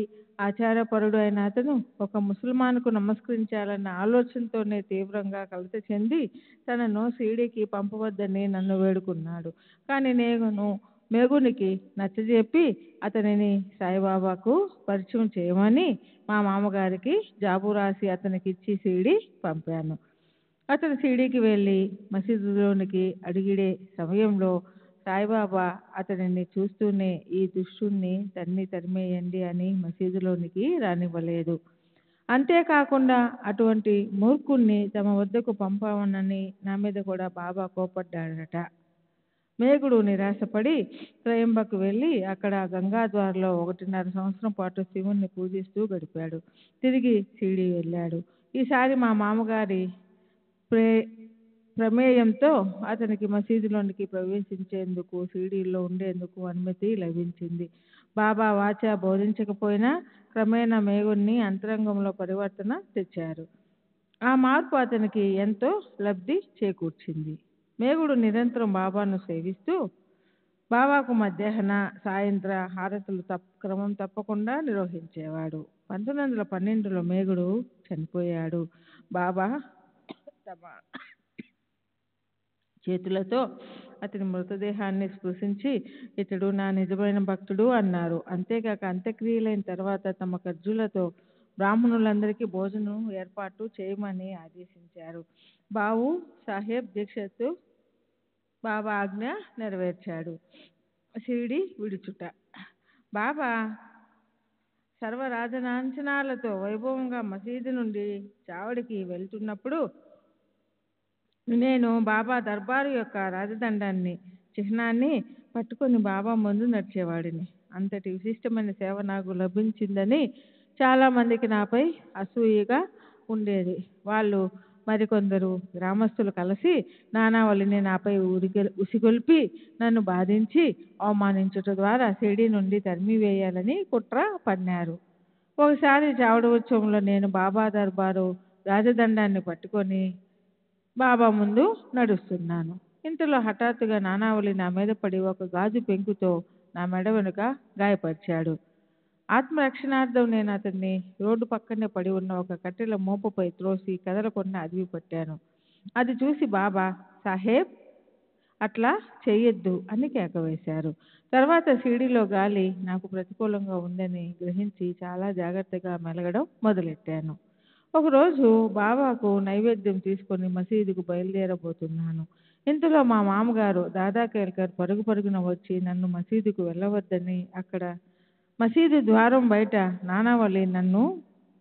Speaker 5: ఆచారపరుడు అయిన అతను ఒక ముసల్మాన్కు నమస్కరించాలన్న ఆలోచనతోనే తీవ్రంగా కలత చెంది తనను షిరిడీకి పంపవద్దని నన్ను వేడుకున్నాడు. కానీ నేను మేగునికి నచ్చజెప్పి అతనిని సాయిబాబాకు పరిచయం చేయమని మా మామగారికి జాబు రాసి అతనికి ఇచ్చి షిరిడీ పంపాను. అతను షిరిడీకి వెళ్ళి మసీదులోనికి అడిగిడే సమయంలో సాయిబాబా అతనిని చూస్తూనే ఈ దుష్టుణ్ణి తరిమేయండి అని మసీదులోనికి రానివ్వలేదు. అంతేకాకుండా అటువంటి మూర్ఖుణ్ణి తమ వద్దకు పంపామనని నా మీద కూడా బాబా కోపడ్డాడట. మేగుడు నిరాశపడి త్రయంబకు వెళ్ళి అక్కడ గంగాద్వార్లో 1.5 సంవత్సరం పాటు శివుణ్ణి పూజిస్తూ గడిపాడు. తిరిగి షిరిడీ వెళ్ళాడు. ఈసారి మా మామగారి ప్రమేయంతో అతనికి మసీదులోనికి ప్రవేశించేందుకు, షిరిడీలో ఉండేందుకు అనుమతి లభించింది. బాబా వాచ బోధించకపోయినా క్రమేణా మేగుణ్ణి అంతరంగంలో పరివర్తన తెచ్చారు. ఆ మార్పు అతనికి ఎంతో లబ్ధి చేకూర్చింది. మేగుడు నిరంతరం బాబాను సేవిస్తూ బాబాకు మధ్యాహ్న, సాయంత్ర హారతులు క్రమం తప్పకుండా నిర్వహించేవాడు. 1912లో మేగుడు చనిపోయాడు. బాబా తమ చేతులతో అతని మృతదేహాన్ని స్పృశించి ఇతడు నా నిజమైన భక్తుడు అన్నారు. అంతేకాక అంత్యక్రియలైన తర్వాత తమ ఖర్జులతో బ్రాహ్మణులందరికీ భోజనం ఏర్పాటు చేయమని ఆదేశించారు. బావు సాహెబ్ దీక్షిత్ బాబా ఆజ్ఞ నెరవేర్చాడు. షిరిడీ విడుచుట. బాబా సర్వరాజనాంచనాలతో వైభవంగా మసీదు నుండి చావడికి వెళ్తున్నప్పుడు నేను బాబా దర్బారు యొక్క రాజదండాన్ని చిహ్నాన్ని పట్టుకొని బాబా ముందు నడిచేవాడిని. అంతటి విశిష్టమైన సేవ నాకు లభించిందని చాలామందికి నాపై అసూయగా ఉండేది. వాళ్ళు మరికొందరు గ్రామస్తులు కలిసి నానావళిని నాపై ఉసిగొల్పి నన్ను బాధించి అవమానించుట ద్వారా షిరిడీ నుండి తరిమివేయాలని కుట్ర పన్నారు. ఒకసారి చావడి ఉత్సవంలో నేను బాబా దర్బారు రాజదండాన్ని పట్టుకొని బాబా ముందు నడుస్తున్నాను. ఇంతలో హఠాత్తుగా నానావళి నా మీద పడి ఒక గాజు పెంకుతో నా మెడ వెనుక గాయపరిచాడు. ఆత్మరక్షణార్థం నేను అతన్ని రోడ్డు పక్కనే పడి ఉన్న ఒక కట్టెల మోపుపై త్రోసి కదలకుండా అదివి పట్టాను. అది చూసి బాబా సాహెబ్ అట్లా చేయొద్దు అని కేకవేశారు. తర్వాత షిరిడీలో గాలి నాకు ప్రతికూలంగా ఉందని గ్రహించి చాలా జాగ్రత్తగా మెలగడం మొదలెట్టాను. ఒకరోజు బాబాకు నైవేద్యం తీసుకొని మసీదుకు బయలుదేరబోతున్నాను. ఇంతలో మా మామగారు దాదా కేల్కర్ పరుగున వచ్చి నన్ను మసీదుకు వెళ్ళవద్దని, అక్కడ మసీదు ద్వారం బయట నానావళి నన్ను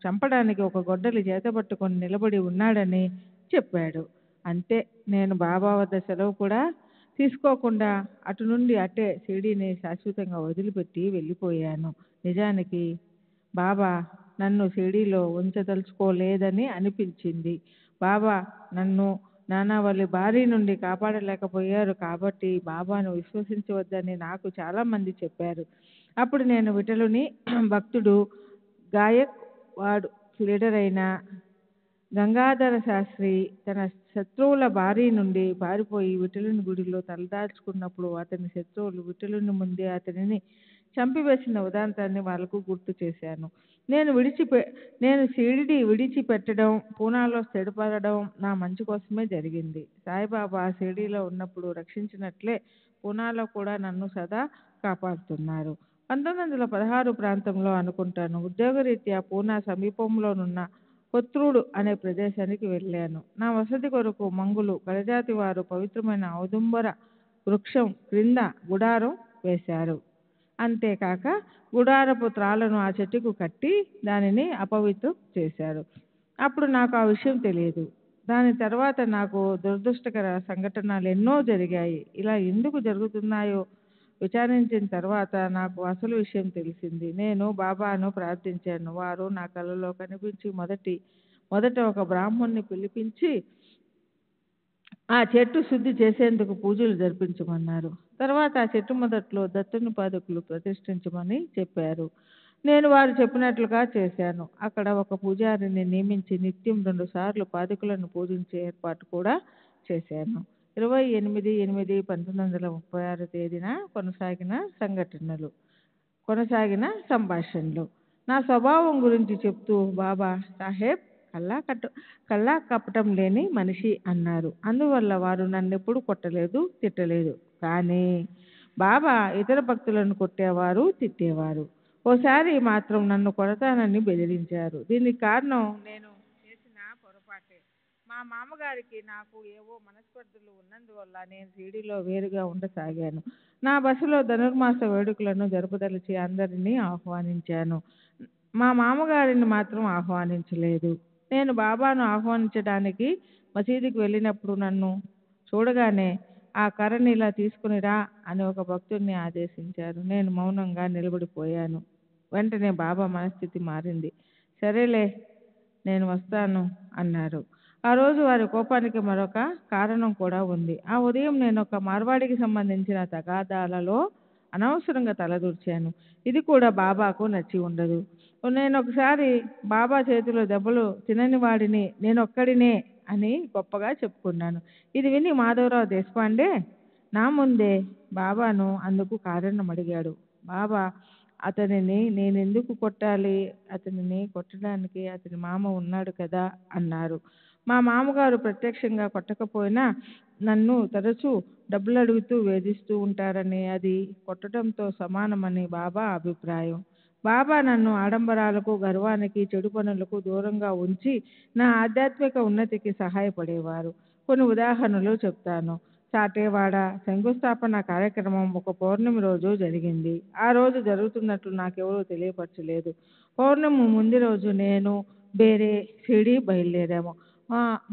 Speaker 5: చంపడానికి ఒక గొడ్డలి చేతబట్టుకొని నిలబడి ఉన్నాడని చెప్పాడు. అంతే, నేను బాబా వద్ద సెలవు కూడా తీసుకోకుండా అటు నుండి అటే షిరిడీని శాశ్వతంగా వదిలిపెట్టి వెళ్ళిపోయాను. నిజానికి బాబా నన్ను షిరిడీలో ఉంచదలుచుకోలేదని అనిపించింది. బాబా నన్ను నానావళి బారి నుండి కాపాడలేకపోయారు కాబట్టి బాబాను విశ్వసించవద్దని నాకు చాలామంది చెప్పారు. అప్పుడు నేను విఠలుని భక్తుడు, గాయక్ వాడ్ లీడర్ అయిన గంగాధర శాస్త్రి తన శత్రువుల బారి నుండి పారిపోయి విఠలుని గుడిలో తలదాల్చుకున్నప్పుడు అతని శత్రువులు విఠలుని ముందే అతనిని చంపివేసిన ఉదాంతాన్ని వాళ్ళకు గుర్తు చేశాను. నేను షిరిడీ విడిచిపెట్టడం, పూనాలో స్థిరపడడం నా మంచి కోసమే జరిగింది. సాయిబాబా షిరిడీలో ఉన్నప్పుడు రక్షించినట్లే పూనాలో కూడా నన్ను సదా కాపాడుతున్నారు. 1916 ప్రాంతంలో అనుకుంటాను, ఉద్యోగరీత్యా పూనా సమీపంలోనున్న కొత్రూడు అనే ప్రదేశానికి వెళ్ళాను. నా వసతి కొరకు మంగులు, కడజాతి వారు పవిత్రమైన ఔదుంబర వృక్షం క్రింద గుడారం వేశారు. అంతేకాక గుడారపు త్రాళ్ళను ఆ చెట్టుకు కట్టి దానిని అపవిత్రం చేశారు. అప్పుడు నాకు ఆ విషయం తెలియదు. దాని తర్వాత నాకు దురదృష్టకర సంఘటనలు ఎన్నో జరిగాయి. ఇలా ఎందుకు జరుగుతున్నాయో విచారించిన తర్వాత నాకు అసలు విషయం తెలిసింది. నేను బాబాను ప్రార్థించాను. వారు నా కలలో కనిపించి మొదట ఒక బ్రాహ్మణ్ణి పిలిపించి ఆ చెట్టు శుద్ధి చేసేందుకు పూజలు జరిపించమన్నారు. తర్వాత ఆ చెట్టు మొదట్లో దత్తుని పాదుకలు ప్రతిష్ఠించమని చెప్పారు. నేను వారు చెప్పినట్లుగా చేశాను. అక్కడ ఒక పూజారిని నియమించి నిత్యం 2 సార్లు పాదుకలను పూజించే ఏర్పాటు కూడా చేశాను. 28/8/1936 తేదీన కొనసాగిన సంభాషణలు. నా స్వభావం గురించి చెప్తూ బాబా సాహెబ్ కల్లా కపటం లేని మనిషి అన్నారు. అందువల్ల వారు నన్నెప్పుడు కొట్టలేదు, తిట్టలేదు. కానీ బాబా ఇతర భక్తులను కొట్టేవారు, తిట్టేవారు. ఓసారి మాత్రం నన్ను కొడతానని బెదిరించారు. దీనికి కారణం నేను చేసిన పొరపాటే. మా మామగారికి నాకు ఏవో మనస్పర్ధలు ఉన్నందువల్ల నేను షిరిడీలో వేరుగా ఉండసాగాను. నా బసలో ధనుర్మాస వేడుకలను జరుపదలిచి అందరినీ ఆహ్వానించాను. మా మామగారిని మాత్రం ఆహ్వానించలేదు. నేను బాబాను ఆహ్వానించడానికి మసీదుకి వెళ్ళినప్పుడు నన్ను చూడగానే ఆ కర్రని ఇలా తీసుకుని రా అని ఒక భక్తుడిని ఆదేశించారు. నేను మౌనంగా నిలబడిపోయాను. వెంటనే బాబా మనస్థితి మారింది. సరేలే నేను వస్తాను అన్నారు. ఆ రోజు వారి కోపానికి మరొక కారణం కూడా ఉంది. ఆ ఉదయం నేను ఒక మార్వాడికి సంబంధించిన తగాదాలలో అనవసరంగా తలదూర్చాను. ఇది కూడా బాబాకు నచ్చి ఉండదు. నేను ఒకసారి బాబా చేతిలో దెబ్బలు తినని వాడిని నేనొక్కడినే అని గొప్పగా చెప్పుకున్నాను. ఇది విని మాధవరావు దేశపాండే నా ముందే బాబాను అందుకు కారణం అడిగాడు. బాబా అతనిని నేనెందుకు కొట్టాలి? అతనిని కొట్టడానికి అతని మామ ఉన్నాడు కదా అన్నారు. మా మామగారు ప్రత్యక్షంగా కొట్టకపోయినా నన్ను తరచూ డబ్బులు అడుగుతూ వేధిస్తూ ఉంటారని, అది కొట్టడంతో సమానమని బాబా అభిప్రాయం. బాబా నన్ను ఆడంబరాలకు, గర్వానికి, చెడు పనులకు దూరంగా ఉంచి నా ఆధ్యాత్మిక ఉన్నతికి సహాయపడేవారు. కొన్ని ఉదాహరణలు చెప్తాను. చాటేవాడ శంకుస్థాపన కార్యక్రమం ఒక పౌర్ణమి రోజు జరిగింది. ఆ రోజు జరుగుతున్నట్లు నాకెవరూ తెలియపరచలేదు. పౌర్ణమి ముందు రోజు నేను వేరే షిరిడీ బయలుదేరాము.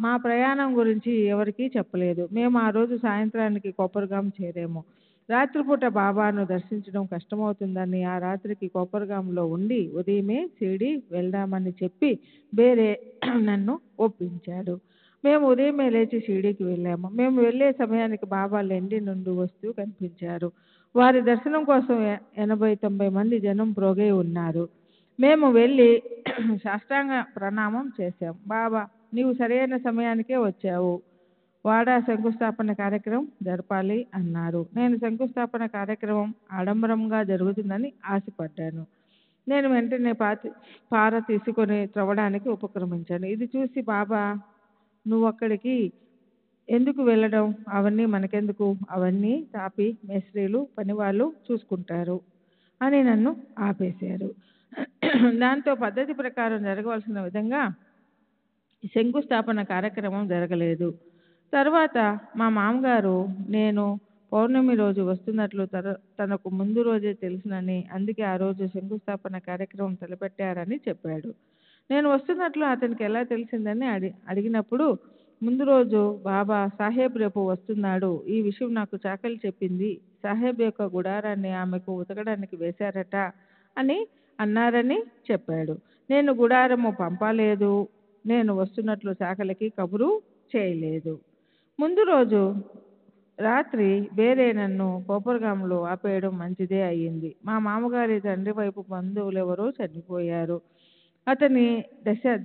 Speaker 5: మా ప్రయాణం గురించి ఎవరికీ చెప్పలేదు. మేము ఆ రోజు సాయంత్రానికి కొప్పర్గాం చేరాము. రాత్రిపూట బాబాను దర్శించడం కష్టమవుతుందని ఆ రాత్రికి కొప్పర్గాంలో ఉండి ఉదయమే షిరిడీ వెళ్దామని చెప్పి వేరే నన్ను ఒప్పించాడు. మేము ఉదయమే లేచి షిరిడీకి వెళ్ళాము. మేము వెళ్ళే సమయానికి బాబా లెండి నుండి వస్తూ కనిపించారు. వారి దర్శనం కోసం 80-90 మంది జనం ప్రోగై ఉన్నారు. మేము వెళ్ళి సాష్టాంగ ప్రణామం చేశాం. బాబా, నీవు సరైన సమయానికే వచ్చావు. వాడా శంకుస్థాపన కార్యక్రమం జరపాలి అన్నారు. నేను శంకుస్థాపన కార్యక్రమం ఆడంబరంగా జరుగుతుందని ఆశపడ్డాను. నేను వెంటనే పార తీసుకొని త్రవ్వడానికి ఉపక్రమించాను. ఇది చూసి బాబా, నువ్వు అక్కడికి ఎందుకు వెళ్ళడం? అవన్నీ మనకెందుకు? అవన్నీ తాపి మేస్త్రీలు, పనివాళ్ళు చూసుకుంటారు అని నన్ను ఆపేశారు. దాంతో పద్ధతి ప్రకారం జరగవలసిన విధంగా శంకుస్థాపన కార్యక్రమం జరగలేదు. తర్వాత మా మామగారు నేను పౌర్ణమి రోజు వస్తున్నట్లు తనకు ముందు రోజే తెలుసునని, అందుకే ఆ రోజు శంకుస్థాపన కార్యక్రమం తలపెట్టారని చెప్పాడు. నేను వస్తున్నట్లు అతనికి ఎలా తెలిసిందని అడిగినప్పుడు, ముందు రోజు బాబా సాహెబ్ రేపు వస్తున్నాడు, ఈ విషయం నాకు చాకలి చెప్పింది, సాహెబ్ యొక్క గుడారాన్ని ఆమెకు ఉతకడానికి వేశారట అని అన్నారని చెప్పాడు. నేను గుడారము పంపలేదు, నేను వస్తున్నట్లు చాకలికి కబురు చేయలేదు. ముందు రోజు రాత్రి వేరే నన్ను కోపర్గాంలో ఆపేయడం మంచిదే అయ్యింది. మా మామగారి తండ్రి వైపు బంధువులు ఎవరో చనిపోయారు. అతని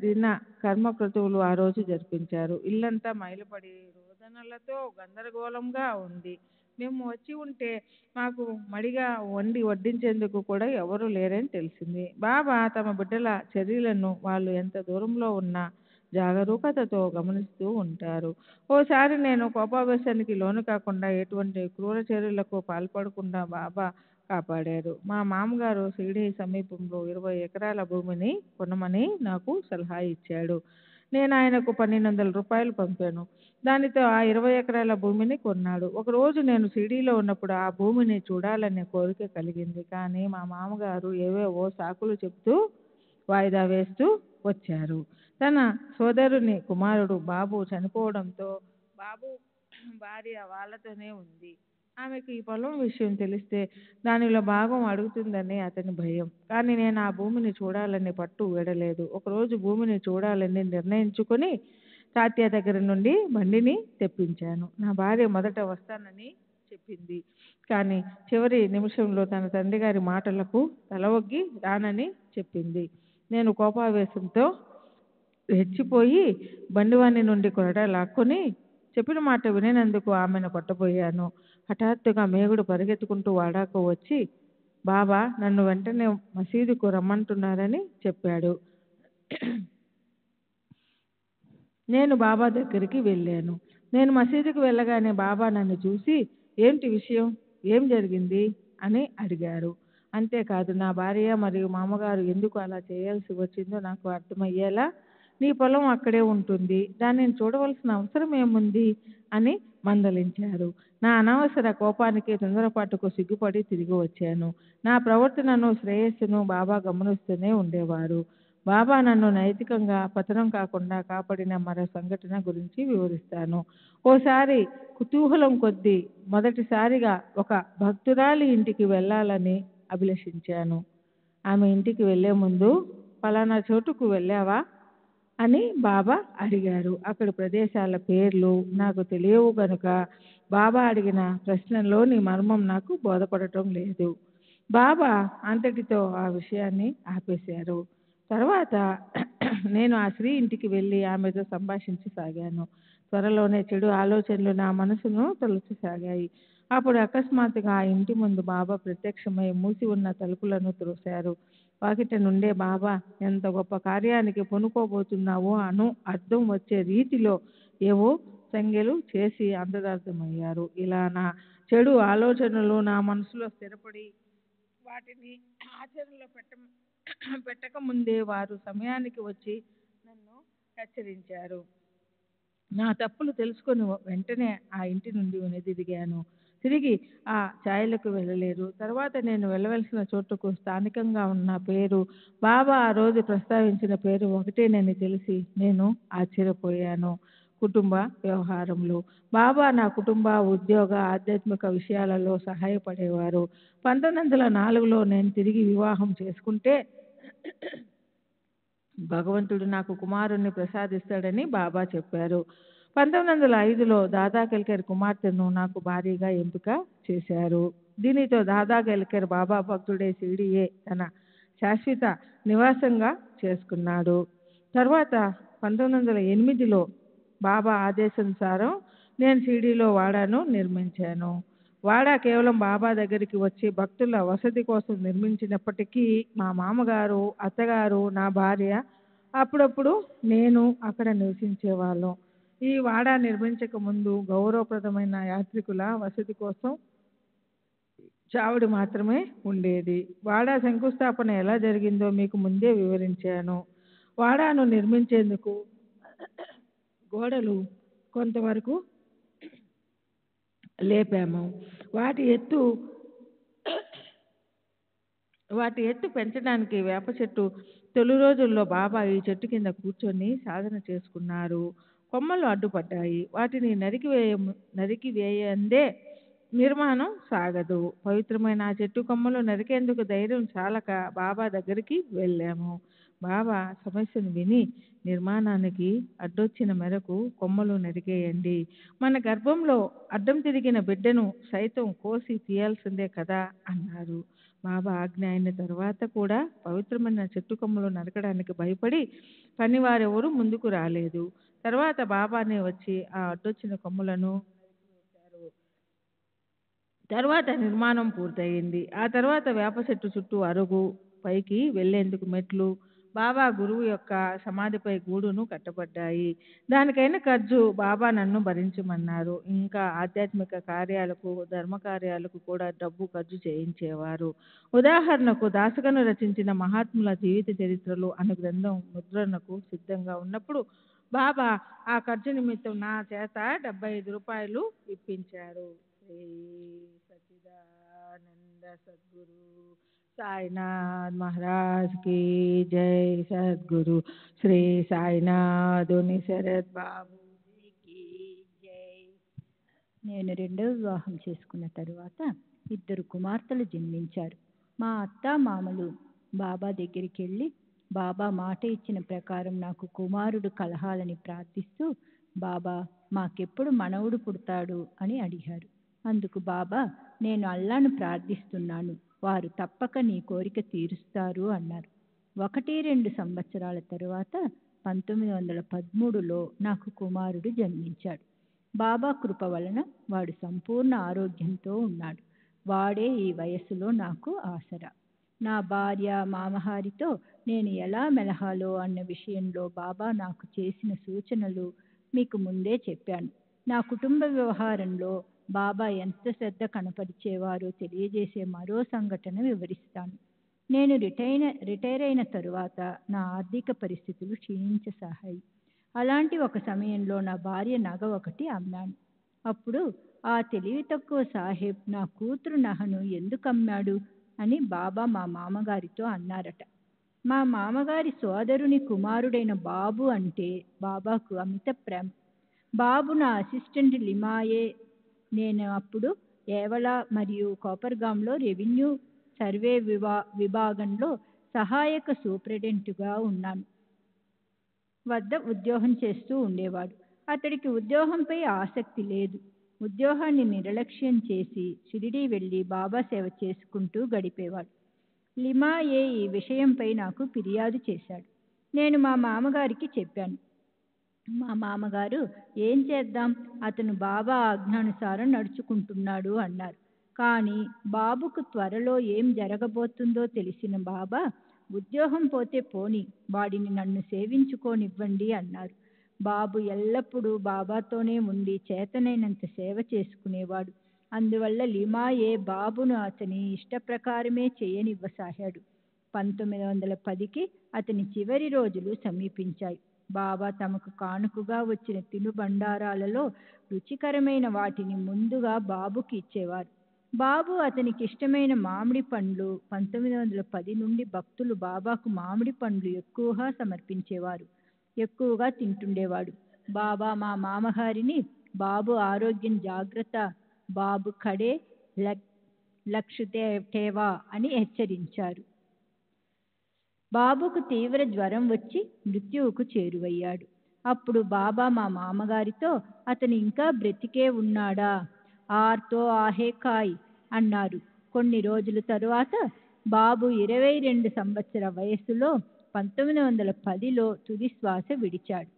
Speaker 5: దిన కర్మక్రతువులు ఆ రోజు జరిపించారు. ఇల్లంతా మైలుపడి రోదనలతో గందరగోళంగా ఉంది. మేము వచ్చి ఉంటే మాకు మడిగా వండి వడ్డించేందుకు కూడా ఎవరూ లేరని తెలిసింది. బాబా తమ బిడ్డల చర్యలను వాళ్ళు ఎంత దూరంలో ఉన్నా జాగరూకతతో గమనిస్తూ ఉంటారు. ఓసారి నేను కోపావేశానికి లోను కాకుండా ఎటువంటి క్రూర చర్యలకు పాల్పడకుండా బాబా కాపాడారు. మా మామగారు షిరిడీ సమీపంలో 20 ఎకరాల భూమిని కొనమని నాకు సలహా ఇచ్చాడు. నేను ఆయనకు 1200 రూపాయలు పంపాను. దానితో ఆ 20 ఎకరాల భూమిని కొన్నాడు. ఒకరోజు నేను షిరిడీలో ఉన్నప్పుడు ఆ భూమిని చూడాలనే కోరిక కలిగింది. కానీ మా మామగారు ఏవేవో సాకులు చెప్తూ వాయిదా వేస్తూ వచ్చారు. తన సోదరుని కుమారుడు బాబు చనిపోవడంతో బాబు భార్య వాళ్ళతోనే ఉంది. ఆమెకు ఈ పొలం విషయం తెలిస్తే దానిలో భాగం అడుగుతుందని అతని భయం. కానీ నేను ఆ భూమిని చూడాలని పట్టు వీడలేదు. ఒకరోజు భూమిని చూడాలని నిర్ణయించుకొని తాత్య దగ్గర నుండి బండిని తెప్పించాను. నా భార్య మొదట వస్తానని చెప్పింది. కానీ చివరి నిమిషంలో తన తండ్రి గారి మాటలకు తల ఒగ్గి రానని చెప్పింది. నేను కోపావేశంతో రెచ్చిపోయి బండివాణి నుండి కొరడా లాక్కొని చెప్పిన మాట వినేందుకు ఆమెను కొట్టబోయాను. హఠాత్తుగా మేగుడు పరిగెత్తుకుంటూ వాడాకు వచ్చి, బాబా నన్ను వెంటనే మసీదుకు రమ్మంటున్నారని చెప్పాడు. నేను బాబా దగ్గరికి వెళ్ళాను. నేను మసీదుకు వెళ్ళగానే బాబా నన్ను చూసి, ఏంటి విషయం, ఏం జరిగింది అని అడిగారు. అంతేకాదు, నా భార్య మరియు మామగారు ఎందుకు అలా చేయాల్సి వచ్చిందో నాకు అర్థమయ్యేలా, నీ పొలం అక్కడే ఉంటుంది, దానిని చూడవలసిన అవసరం ఏముంది అని మందలించారు. నా అనవసర కోపానికి తొందరపాటుకు సిగ్గుపడి తిరిగి వచ్చాను. నా ప్రవర్తనను శ్రేయస్సును బాబా గమనిస్తూనే ఉండేవారు. బాబా నన్ను నైతికంగా పతనం కాకుండా కాపాడిన మరో సంఘటన గురించి వివరిస్తాను. ఓసారి కుతూహలం కొద్దీ మొదటిసారిగా ఒక భక్తురాలి ఇంటికి వెళ్ళాలని అభిలషించాను. ఆమె ఇంటికి వెళ్ళే ముందు, పలానా చోటుకు వెళ్ళావా అని బాబా అడిగారు. అక్కడి ప్రదేశాల పేర్లు నాకు తెలియవు కనుక బాబా అడిగిన ప్రశ్నలోని మర్మం నాకు బోధపడటం లేదు. బాబా అంతటితో ఆ విషయాన్ని ఆపేశారు. తర్వాత నేను ఆ స్త్రీ ఇంటికి వెళ్ళి ఆమెతో సంభాషించసాగాను. త్వరలోనే చెడు ఆలోచనలు నా మనసును తొలచసాగాయి. అప్పుడు అకస్మాత్తుగా ఆ ఇంటి ముందు బాబా ప్రత్యక్షమై మూసి ఉన్న తలుపులను త్రోశారు. వాకిట నుండే బాబా ఎంత గొప్ప కార్యానికి పొనుకోబోతున్నావో అను అర్థం వచ్చే రీతిలో ఏవో సంజ్ఞలు చేసి అంతరార్థమయ్యారు. ఇలా నా చెడు ఆలోచనలు నా మనసులో స్థిరపడి వాటిని ఆచరణలో పెట్టక ముందే వారు సమయానికి వచ్చి నన్ను హెచ్చరించారు. నా తప్పులు తెలుసుకొని వెంటనే ఆ ఇంటి నుండి వెనుదిరిగాను. తిరిగి ఆ ఛాయలకు వెళ్ళలేదు. తర్వాత నేను వెళ్ళవలసిన చోటుకు స్థానికంగా ఉన్న పేరు, బాబా ఆ రోజు ప్రస్తావించిన పేరు ఒకటేనని తెలిసి నేను ఆశ్చర్యపోయాను. కుటుంబ వ్యవహారంలో బాబా నా కుటుంబ, ఉద్యోగ, ఆధ్యాత్మిక విషయాలలో సహాయపడేవారు. 1904లో నేను తిరిగి వివాహం చేసుకుంటే భగవంతుడు నాకు కుమారుణ్ణి ప్రసాదిస్తాడని బాబా చెప్పారు. 1905లో దాదా కేల్కర్ కుమార్తెను నాకు భార్యగా ఎంపిక చేశారు. దీనితో దాదా కేల్కర్ బాబా భక్తుడే షిరిడీయే తన శాశ్వత నివాసంగా చేసుకున్నాడు. తర్వాత 1908లో బాబా ఆదేశానుసారం నేను షిరిడీలో వాడాను నిర్మించాను. వాడా కేవలం బాబా దగ్గరికి వచ్చి భక్తుల వసతి కోసం నిర్మించినప్పటికీ మా మామగారు, అత్తగారు, నా భార్య, అప్పుడప్పుడు నేను అక్కడ నివసించేవాళ్ళం. ఈ వాడా నిర్మించక ముందు గౌరవప్రదమైన యాత్రికుల వసతి కోసం చావడి మాత్రమే ఉండేది. వాడా శంకుస్థాపన ఎలా జరిగిందో మీకు ముందే వివరించాను. వాడాను నిర్మించేందుకు గోడలు కొంతవరకు లేపాము. వాటి ఎత్తు పెంచడానికి వేప చెట్టు, తొలి రోజుల్లో బాబా ఈ చెట్టు కింద కూర్చొని సాధన చేసుకున్నారు. కొమ్మలు అడ్డుపడ్డాయి. వాటిని నరికివేయందే నిర్మాణం సాగదు. పవిత్రమైన ఆ చెట్టు కొమ్మలు నరికేందుకు ధైర్యం చాలక బాబా దగ్గరికి వెళ్ళాము. బాబా సమస్యను విని, నిర్మాణానికి అడ్డొచ్చిన మేరకు కొమ్మలు నరికేయండి, మన గర్భంలో అడ్డం తిరిగిన బిడ్డను సైతం కోసి తీయాల్సిందే కదా అన్నారు. బాబా ఆజ్ఞ అయిన తర్వాత కూడా పవిత్రమైన చెట్టు కొమ్మలు నరకడానికి భయపడి పనివారెవరూ ముందుకు రాలేదు. తర్వాత బాబానే వచ్చి ఆ అడ్డొచ్చిన కొమ్మలను నరికివేశారు. తర్వాత నిర్మాణం పూర్తయింది. ఆ తర్వాత వేప చెట్టు చుట్టూ అరుగు, పైకి వెళ్లేందుకు మెట్లు, బాబా గురువు యొక్క సమాధిపై గూడును కట్టబడ్డాయి. దానికైన ఖర్చు బాబా నన్ను భరించమన్నారు. ఇంకా ఆధ్యాత్మిక కార్యాలకు, ధర్మ కార్యాలకు కూడా డబ్బు ఖర్చు చేయించేవారు. ఉదాహరణకు దాసగను రచించిన మహాత్ముల జీవిత చరిత్రలు అను గ్రంథం ముద్రణకు సిద్ధంగా ఉన్నప్పుడు బాబా ఆ ఖర్చు నిమిత్తం నా చేత 75 రూపాయలు ఇప్పించారు. శ్రీ సచిదానంద సద్గురు సాయినాథ్ మహారాజ్ కి జై. సద్గురు శ్రీ సాయినాథుని శరత్ బాబూజీకి జై.
Speaker 3: నేను రెండవ వివాహం చేసుకున్న తరువాత 2 కుమార్తెలు జన్మించారు. మా అత్త మామలు బాబా దగ్గరికి వెళ్ళి బాబా మాట ఇచ్చిన ప్రకారం నాకు కుమారుడు కలహాలని ప్రార్థిస్తూ, బాబా మాకెప్పుడు మనవుడు పుడతాడు అని అడిగారు. అందుకు బాబా, నేను అల్లాను ప్రార్థిస్తున్నాను, వారు తప్పక నీ కోరిక తీరుస్తారు అన్నారు. 1-2 సంవత్సరాల తరువాత 1913లో నాకు కుమారుడు జన్మించాడు. బాబా కృప వలన వాడు సంపూర్ణ ఆరోగ్యంతో ఉన్నాడు. వాడే ఈ వయస్సులో నాకు ఆసరా. నా భార్య మామహారితో నేను ఎలా మెలహాలో అన్న విషయంలో బాబా నాకు చేసిన సూచనలు మీకు ముందే చెప్పాను. నా కుటుంబ వ్యవహారంలో బాబా ఎంత శ్రద్ధ కనపరిచేవారో తెలియజేసే మరో సంఘటన వివరిస్తాను. నేను రిటైర్ అయిన తరువాత నా ఆర్థిక పరిస్థితులు క్షీణించసాగాయి. అలాంటి ఒక సమయంలో నా భార్య నగ ఒకటి అమ్మాను. అప్పుడు ఆ తెలివి తక్కువ సాహెబ్ నా కూతురు నగను ఎందుకు అమ్మాడు అని బాబా మా మామగారితో అన్నారట. మా మామగారి సోదరుని కుమారుడైన బాబు అంటే బాబాకు అమిత ప్రేమ. బాబు నా అసిస్టెంట్ లిమాయే. నేను అప్పుడు ఏవలా మరియు కోపర్గాంలో రెవెన్యూ సర్వే విభాగంలో సహాయక సూపరింటెండెంట్గా వద్ద ఉద్యోగం చేస్తూ ఉండేవాడు. అతడికి ఉద్యోగంపై ఆసక్తి లేదు. ఉద్యోగాన్ని నిర్లక్ష్యం చేసి షిరిడీ వెళ్ళి బాబా సేవ చేసుకుంటూ గడిపేవాడు. లిమాయే ఈ విషయంపై నాకు ఫిర్యాదు చేశాడు. నేను మా మామగారికి చెప్పాను. మా మామగారు, ఏం చేద్దాం, అతను బాబా ఆజ్ఞానుసారం నడుచుకుంటున్నాడు అన్నారు. కానీ బాబుకు త్వరలో ఏం జరగబోతుందో తెలిసిన బాబా, ఉద్యోగం పోతే పోని, వాడిని నన్ను సేవించుకోనివ్వండి అన్నారు. బాబు ఎల్లప్పుడూ బాబాతోనే ఉండి చేతనైనంత సేవ చేసుకునేవాడు. అందువల్ల లిమాయే బాబును అతని ఇష్టప్రకారమే చేయనివ్వసాగాడు. 1910కి అతని చివరి రోజులు సమీపించాయి. బాబా తమకు కానుకగా వచ్చిన తినుబండారాలలో రుచికరమైన వాటిని ముందుగా బాబుకి ఇచ్చేవారు. బాబు అతనికి ఇష్టమైన మామిడి పండ్లు 1910 నుండి భక్తులు బాబాకు మామిడి పండ్లు ఎక్కువగా సమర్పించేవారు. ఎక్కువగా తింటుండేవాడు. బాబా మా మామగారిని బాబు ఆరోగ్యం జాగ్రత్త, బాబు ఖడే లక్ష టేవా అని హెచ్చరించారు. బాబుకు తీవ్ర జ్వరం వచ్చి మృత్యువుకు చేరువయ్యాడు. అప్పుడు బాబా మా మామగారితో, అతను ఇంకా బ్రతికే ఉన్నాడా, ఆర్తో ఆహే కాయ్ అన్నారు. కొన్ని రోజుల తరువాత బాబు 22 సంవత్సర వయస్సులో 1910లో తుది శ్వాస విడిచాడు.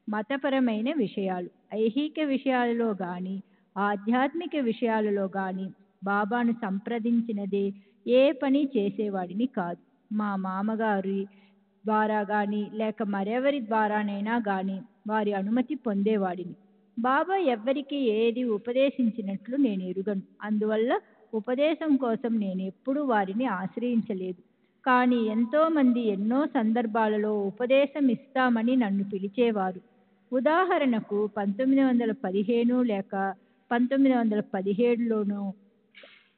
Speaker 3: మతపరమైన విషయాలు, ఐహిక విషయాలలో గాని ఆధ్యాత్మిక విషయాలలో గాని బాబాను సంప్రదించినదే ఏ పని చేసేవాడిని కాదు. మా మామగారి ద్వారా గాని లేక మరెవరి ద్వారానైనా గాని వారి అనుమతి పొందేవాడిని. బాబా ఎవ్వరికి ఏది ఉపదేశించినట్లు నేను ఎరుగను. అందువల్ల ఉపదేశం కోసం నేను ఎప్పుడూ వారిని ఆశ్రయించలేదు. కానీ ఎంతోమంది ఎన్నో సందర్భాలలో ఉపదేశం ఇస్తామని నన్ను పిలిచేవారు. ఉదాహరణకు 1915 లేక 1917లోనూ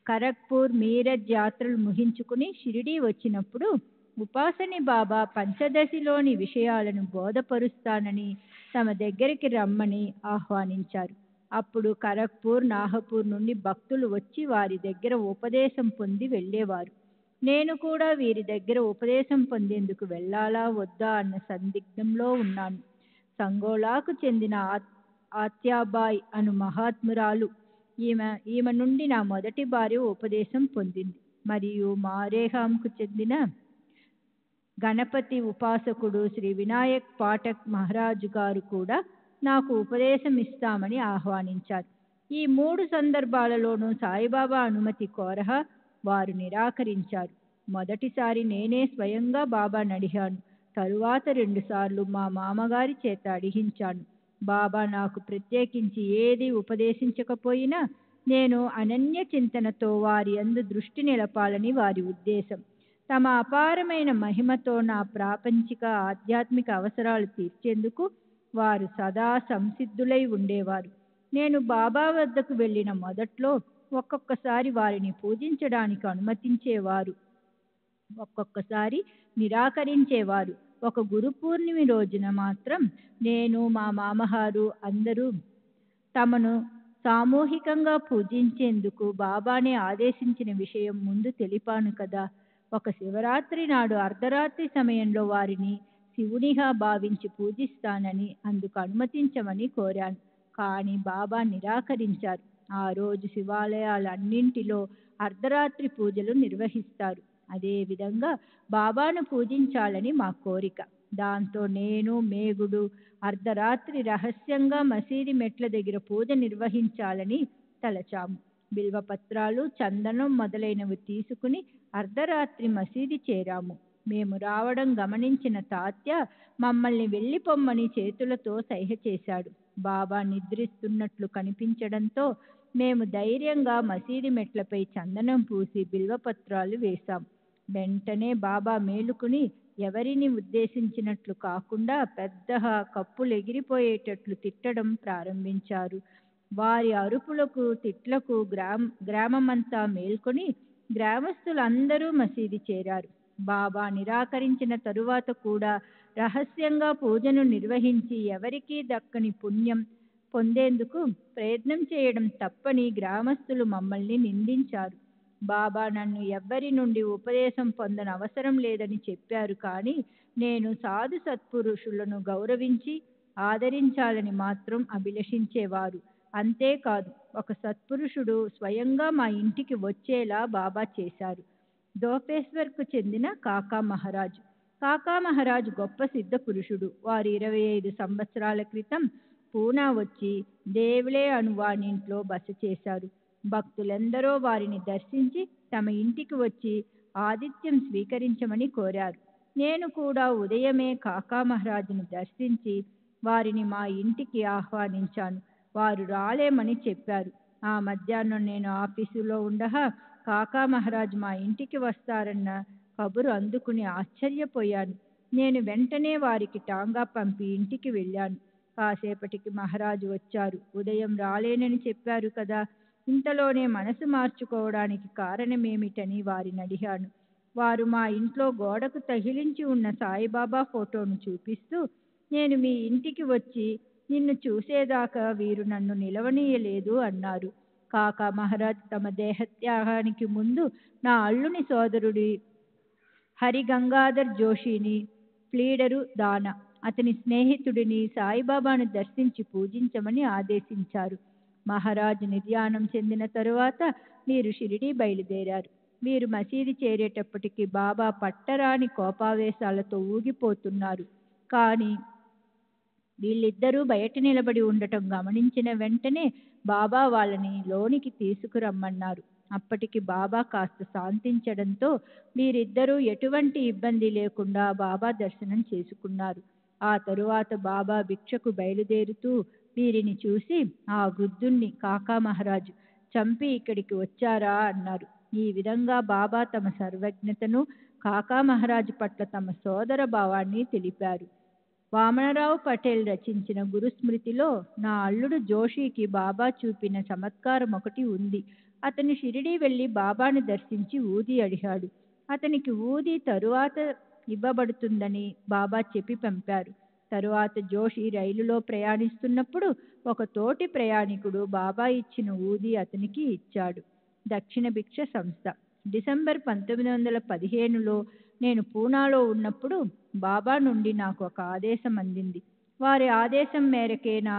Speaker 3: ఖరగ్పూర్, మీరజ్ యాత్రలు ముగించుకుని షిరిడీ వచ్చినప్పుడు ఉపాసని బాబా పంచదశిలోని విషయాలను బోధపరుస్తానని తమ దగ్గరికి రమ్మని ఆహ్వానించారు. అప్పుడు ఖరగ్పూర్, నాగపూర్ నుండి భక్తులు వచ్చి వారి దగ్గర ఉపదేశం పొంది వెళ్ళేవారు. నేను కూడా వీరి దగ్గర ఉపదేశం పొందేందుకు వెళ్ళాలా వద్దా అన్న సందిగ్ధంలో ఉన్నాను. సంగోలాకు చెందిన ఆత్యాబాయ్ అను మహాత్మురాలు, ఈమె నుండి నా మొదటి భార్య ఉపదేశం పొందింది. మరియు మారేహాంకు చెందిన గణపతి ఉపాసకుడు శ్రీ వినాయక్ పాఠక్ మహారాజు గారు కూడా నాకు ఉపదేశం ఇస్తామని ఆహ్వానించారు. ఈ 3 సందర్భాలలోనూ సాయిబాబా అనుమతి కోరగా వారు నిరాకరించారు. మొదటిసారి నేనే స్వయంగా బాబాను అడిగాను. తరువాత 2 సార్లు మా మామగారి చేత అడిగించాను. బాబా నాకు ప్రత్యేకించి ఏది ఉపదేశించకపోయినా నేను అనన్య చింతనతో వారి యందు దృష్టి నిలపాలని వారి ఉద్దేశం. తమ అపారమైన మహిమతో నా ప్రాపంచిక ఆధ్యాత్మిక అవసరాలు తీర్చేందుకు వారు సదా సంసిద్ధులై ఉండేవారు. నేను బాబా వద్దకు వెళ్ళిన మొదట్లో ఒక్కొక్కసారి వారిని పూజించడానికి అనుమతించేవారు, ఒక్కొక్కసారి నిరాకరించేవారు. ఒక గురు పూర్ణిమ రోజున మాత్రం నేను, మా మామగారు అందరూ తమను సామూహికంగా పూజించేందుకు బాబానే ఆదేశించిన విషయం ముందు తెలిపాను కదా. ఒక శివరాత్రి నాడు అర్ధరాత్రి సమయంలో వారిని శివునిగా భావించి పూజిస్తానని, అందుకు అనుమతించమని కోరాను. కానీ బాబా నిరాకరించారు. ఆ రోజు శివాలయాలన్నింటిలో అర్ధరాత్రి పూజలు నిర్వహిస్తారు. అదేవిధంగా బాబాను పూజించాలని మా కోరిక. దాంతో నేను, మేగుడు అర్ధరాత్రి రహస్యంగా మసీది మెట్ల దగ్గర పూజ నిర్వహించాలని తలచాము. బిల్వపత్రాలు, చందనం మొదలైనవి తీసుకుని అర్ధరాత్రి మసీది చేరాము. మేము రావడం గమనించిన తాత్య మమ్మల్ని వెళ్ళిపొమ్మని చేతులతో సైగ చేశాడు. బాబా నిద్రిస్తున్నట్లు కనిపించడంతో మేము ధైర్యంగా మసీది మెట్లపై చందనం పూసి బిల్వపత్రాలు వేశాం. వెంటనే బాబా మేలుకుని ఎవరిని ఉద్దేశించినట్లు కాకుండా పెద్దగా కప్పులు ఎగిరిపోయేటట్లు తిట్టడం ప్రారంభించారు. వారి అరుపులకు, తిట్లకు గ్రామమంతా మేల్కొని గ్రామస్తులందరూ మసీది చేరారు. బాబా నిరాకరించిన తరువాత కూడా రహస్యంగా పూజను నిర్వహించి ఎవరికీ దక్కని పుణ్యం పొందేందుకు ప్రయత్నం చేయడం తప్పని గ్రామస్తులు మమ్మల్ని నిందించారు. బాబా నన్ను ఎవ్వరి నుండి ఉపదేశం పొందనవసరం లేదని చెప్పారు. కానీ నేను సాధు సత్పురుషులను గౌరవించి ఆదరించాలని మాత్రం అభిలషించేవారు. అంతేకాదు, ఒక సత్పురుషుడు స్వయంగా మా ఇంటికి వచ్చేలా బాబా చేశారు. దోపేశ్వర్కు చెందిన కాకా మహారాజు. కాకా మహారాజు గొప్ప సిద్ధ పురుషుడు. వారు 25 సంవత్సరాల క్రితం పూనా వచ్చి దేవులే అనువానింట్లో బస చేశారు. భక్తులెందరో వారిని దర్శించి తమ ఇంటికి వచ్చి ఆతిథ్యం స్వీకరించమని కోరారు. నేను కూడా ఉదయమే కాకా మహారాజును దర్శించి వారిని మా ఇంటికి ఆహ్వానించాను. వారు రాలేమని చెప్పారు. ఆ మధ్యాహ్నం నేను ఆఫీసులో ఉండగా కాకా మహారాజు మా ఇంటికి వస్తారన్న కబురు అందుకుని ఆశ్చర్యపోయాను. నేను వెంటనే వారికి టాంగా పంపి ఇంటికి వెళ్ళాను. కాసేపటికి మహారాజు వచ్చారు. ఉదయం రాలేనని చెప్పారు కదా, ఇంతలోనే మనసు మార్చుకోవడానికి కారణమేమిటని వారిని అడిగాను. వారు మా ఇంట్లో గోడకు తగిలించి ఉన్న సాయిబాబా ఫోటోను చూపిస్తూ, నేను మీ ఇంటికి వచ్చి నిన్ను చూసేదాకా వీరు నన్ను నిలవనీయలేదు అన్నారు. కాకా మహారాజ్ తమ దేహత్యాగానికి ముందు నా అల్లుని సోదరుడి హరిగంగాధర్ జోషిని, ప్లీడరు దానా, అతని స్నేహితుడిని సాయిబాబాను దర్శించి పూజించమని ఆదేశించారు. మహారాజు నిర్యాణం చెందిన తరువాత వీరు షిరిడీ బయలుదేరారు. వీరు మసీది చేరేటప్పటికి బాబా పట్టరాని కోపావేశాలతో ఊగిపోతున్నారు. కానీ వీళ్ళిద్దరూ బయట నిలబడి ఉండటం గమనించిన వెంటనే బాబా వాళ్ళని లోనికి తీసుకురమ్మన్నారు. అప్పటికి బాబా కాస్త శాంతించడంతో వీరిద్దరూ ఎటువంటి ఇబ్బంది లేకుండా బాబా దర్శనం చేసుకున్నారు. ఆ తరువాత బాబా భిక్షకు బయలుదేరుతూ వీరిని చూసి, ఆ వృద్ధుణ్ణి కాకా మహారాజు చంపి ఇక్కడికి వచ్చారా అన్నారు. ఈ విధంగా బాబా తమ సర్వజ్ఞతను, కాకా మహారాజు పట్ల తమ సోదర భావాన్ని తెలిపారు. వామనరావు పటేల్ రచించిన గురుస్మృతిలో నా అల్లుడు జోషికి బాబా చూపిన చమత్కారం ఒకటి ఉంది. అతను షిరిడీ వెళ్ళి బాబాను దర్శించి ఊది అడిగాడు. అతనికి ఊది తరువాత ఇవ్వబడుతుందని బాబా చెప్పి పంపారు. తరువాత జోషి రైలులో ప్రయాణిస్తున్నప్పుడు ఒక తోటి ప్రయాణికుడు బాబా ఇచ్చిన ఊది అతనికి ఇచ్చాడు. దక్షిణ భిక్ష సంస్థ. డిసెంబర్ 1915లో నేను పూనాలో ఉన్నప్పుడు బాబా నుండి నాకు ఒక ఆదేశం అందింది. వారి ఆదేశం మేరకే నా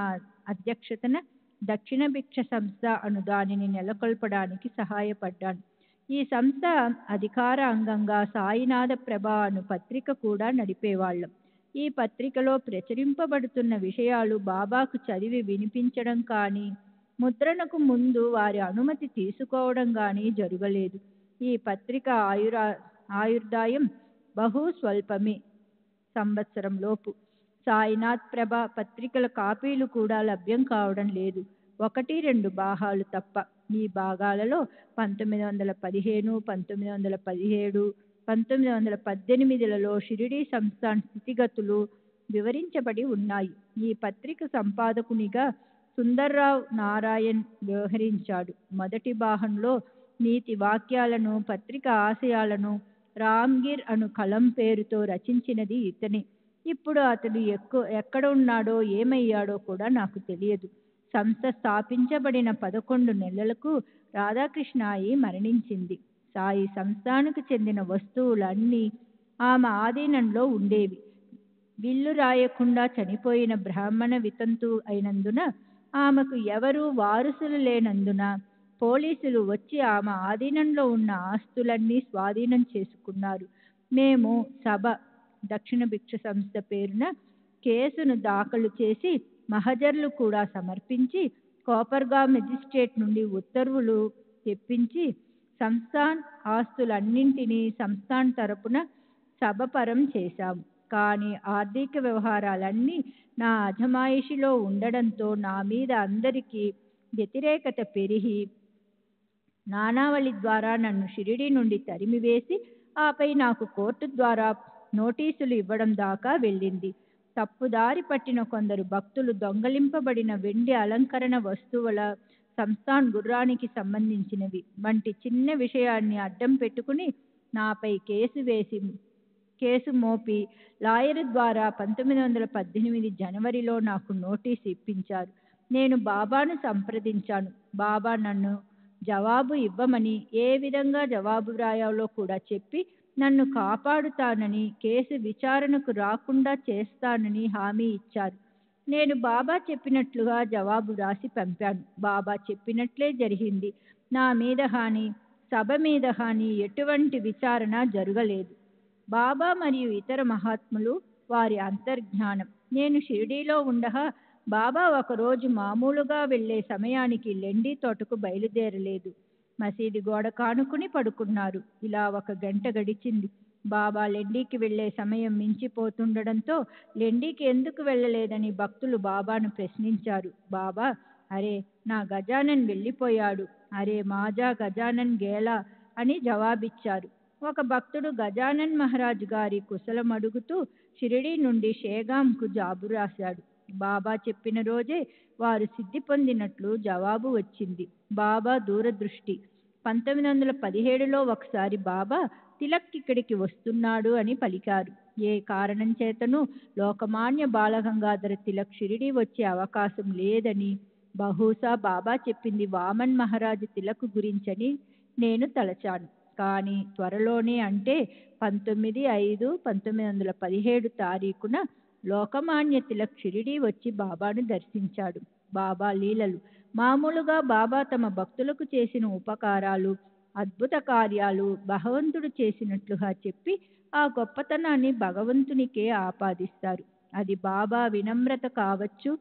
Speaker 3: అధ్యక్షతన దక్షిణ భిక్ష సంస్థ అను దానిని నెలకొల్పడానికి సహాయపడ్డాను. ఈ సంస్థ అధికార అంగంగా సాయినాథ ప్రభ అను పత్రిక కూడా నడిపేవాళ్ళం. ఈ పత్రికలో ప్రచురింపబడుతున్న విషయాలు బాబాకు చదివి వినిపించడం కానీ, ముద్రణకు ముందు వారి అనుమతి తీసుకోవడం కానీ జరగలేదు. ఈ పత్రిక ఆయుర్దాయం బహు స్వల్పమే, సంవత్సరంలోపు. సాయినాథ్ ప్రభ పత్రికల కాపీలు కూడా లభ్యం కావడం లేదు, 1-2 భాగాలు తప్ప. ఈ భాగాలలో 1915, 1917, 1918లలో షిరిడీ సంస్థాన్ స్థితిగతులు, వివరించబడి ఉన్నాయి. ఈ పత్రిక సంపాదకునిగా సుందర్రావు నారాయణ్ వ్యవహరించాడు. మొదటి భాగంలో నీతి వాక్యాలను, పత్రిక ఆశయాలను రామ్గిర్ అను కలం పేరుతో రచించినది ఇతనే. ఇప్పుడు అతడు ఎక్కడ ఉన్నాడో ఏమయ్యాడో కూడా నాకు తెలియదు. సంస్థ స్థాపించబడిన 11 నెలలకు రాధాకృష్ణాయి మరణించింది. సాయి సంస్థానకు చెందిన వస్తువులన్నీ ఆమె ఆధీనంలో ఉండేవి. విల్లు రాయకుండా చనిపోయిన బ్రాహ్మణ వితంతు అయినందున, ఆమెకు ఎవరూ వారసులు లేనందున పోలీసులు వచ్చి ఆమె ఆధీనంలో ఉన్న ఆస్తులన్నీ స్వాధీనం చేసుకున్నారు. మేము సభ దక్షిణ భిక్ష సంస్థ పేరున కేసును దాఖలు చేసి మహజర్లు కూడా సమర్పించి కోపర్గా మెజిస్ట్రేట్ నుండి ఉత్తర్వులు తెప్పించి సంస్థాన్ ఆస్తులన్నింటినీ సంస్థాన్ తరపున సభపరం చేశాము. కానీ ఆర్థిక వ్యవహారాలన్నీ నా అజమాయిషిలో ఉండడంతో నా మీద అందరికీ వ్యతిరేకత పెరిగి నానావళి ద్వారా నన్ను షిరిడీ నుండి తరిమివేసి ఆపై నాకు కోర్టు ద్వారా నోటీసులు ఇవ్వడం దాకా వెళ్ళింది. తప్పుదారి పట్టిన కొందరు భక్తులు దొంగలింపబడిన వెండి అలంకరణ వస్తువుల సంస్థాన్ గుర్రానికి సంబంధించినవి వంటి చిన్న విషయాన్ని అడ్డం పెట్టుకుని నాపై కేసు మోపి లాయరు ద్వారా 1918 జనవరిలో నాకు నోటీసు ఇప్పించారు. నేను బాబాను సంప్రదించాను. బాబా నన్ను జవాబు ఇవ్వమని, ఏ విధంగా జవాబు వ్రాయాలో కూడా చెప్పి నన్ను కాపాడుతానని, కేసు విచారణకు రాకుండా చేస్తానని హామీ ఇచ్చారు. నేను బాబా చెప్పినట్లుగా జవాబు వ్రాసి పంపాను. బాబా చెప్పినట్లే జరిగింది. నా మీద హాని, సభ మీద హాని ఎటువంటి విచారణ జరగలేదు. బాబా మరియు ఇతర మహాత్ములు వారి అంతర్జ్ఞానం. నేను షిరిడీలో ఉండగా బాబా ఒకరోజు మామూలుగా వెళ్లే సమయానికి లెండి తోటకు బయలుదేరలేదు. మసీదు గోడ కానుకుని పడుకున్నారు. ఇలా 1 గంట గడిచింది. బాబా లెండికి వెళ్లే సమయం మించిపోతుండడంతో లెండికి ఎందుకు వెళ్ళలేదని భక్తులు బాబాను ప్రశ్నించారు. బాబా, అరే నా గజానన్ వెళ్ళిపోయాడు, అరే మాజా గజానన్ గేలా అని జవాబిచ్చారు. ఒక భక్తుడు గజానన్ మహారాజ్ గారి కుశలం అడుగుతూ షిరిడీ నుండి షేగాంకు జాబు రాశాడు. బాబా చెప్పిన రోజే వారు సిద్ధి పొందినట్లు జవాబు వచ్చింది. బాబా దూరదృష్టి. 1917లో ఒకసారి బాబా తిలక్ ఇక్కడికి వస్తున్నాడు అని పలికారు. ఏ కారణం చేతను లోకమాన్య బాలగంగాధర తిలక్ షిరిడీ వచ్చే అవకాశం లేదని, బహుశా బాబా చెప్పింది వామన్ మహారాజు తిలక్ గురించని నేను తలచాను. కానీ త్వరలోనే, అంటే 19/5/1917 తారీఖున లోకమాన్య తిలక్ షిరిడీ వచ్చి బాబాను దర్శించాడు. బాబా లీలలు. మామూలుగా బాబా తమ భక్తులకు చేసిన ఉపకారాలు, అద్భుత కార్యాలు భగవంతుడు చేసినట్లుగా చెప్పి ఆ గొప్పతనాన్ని భగవంతునికే ఆపాదిస్తారు. అది బాబా వినమ్రత కావచ్చు,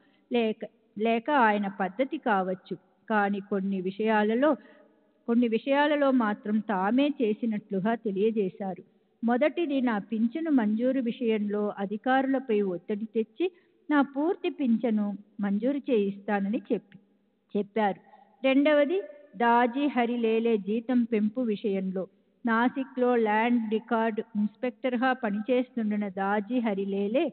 Speaker 3: లేక ఆయన పద్ధతి కావచ్చు. కానీ కొన్ని విషయాలలో మాత్రం తామే చేసినట్లుగా తెలియజేశారు. మొదటిది, నా పింఛను మంజూరు విషయంలో అధికారులపై ఒత్తిడి తెచ్చి నా పూర్తి పింఛను మంజూరు చేయిస్తానని చెప్పారు. రెండవది, దాజీ హరిలేలే జీతం పెంపు విషయంలో. నాసిక్లో ల్యాండ్ రికార్డ్ ఇన్స్పెక్టర్గా పనిచేస్తున్న దాజీ హరిలేలే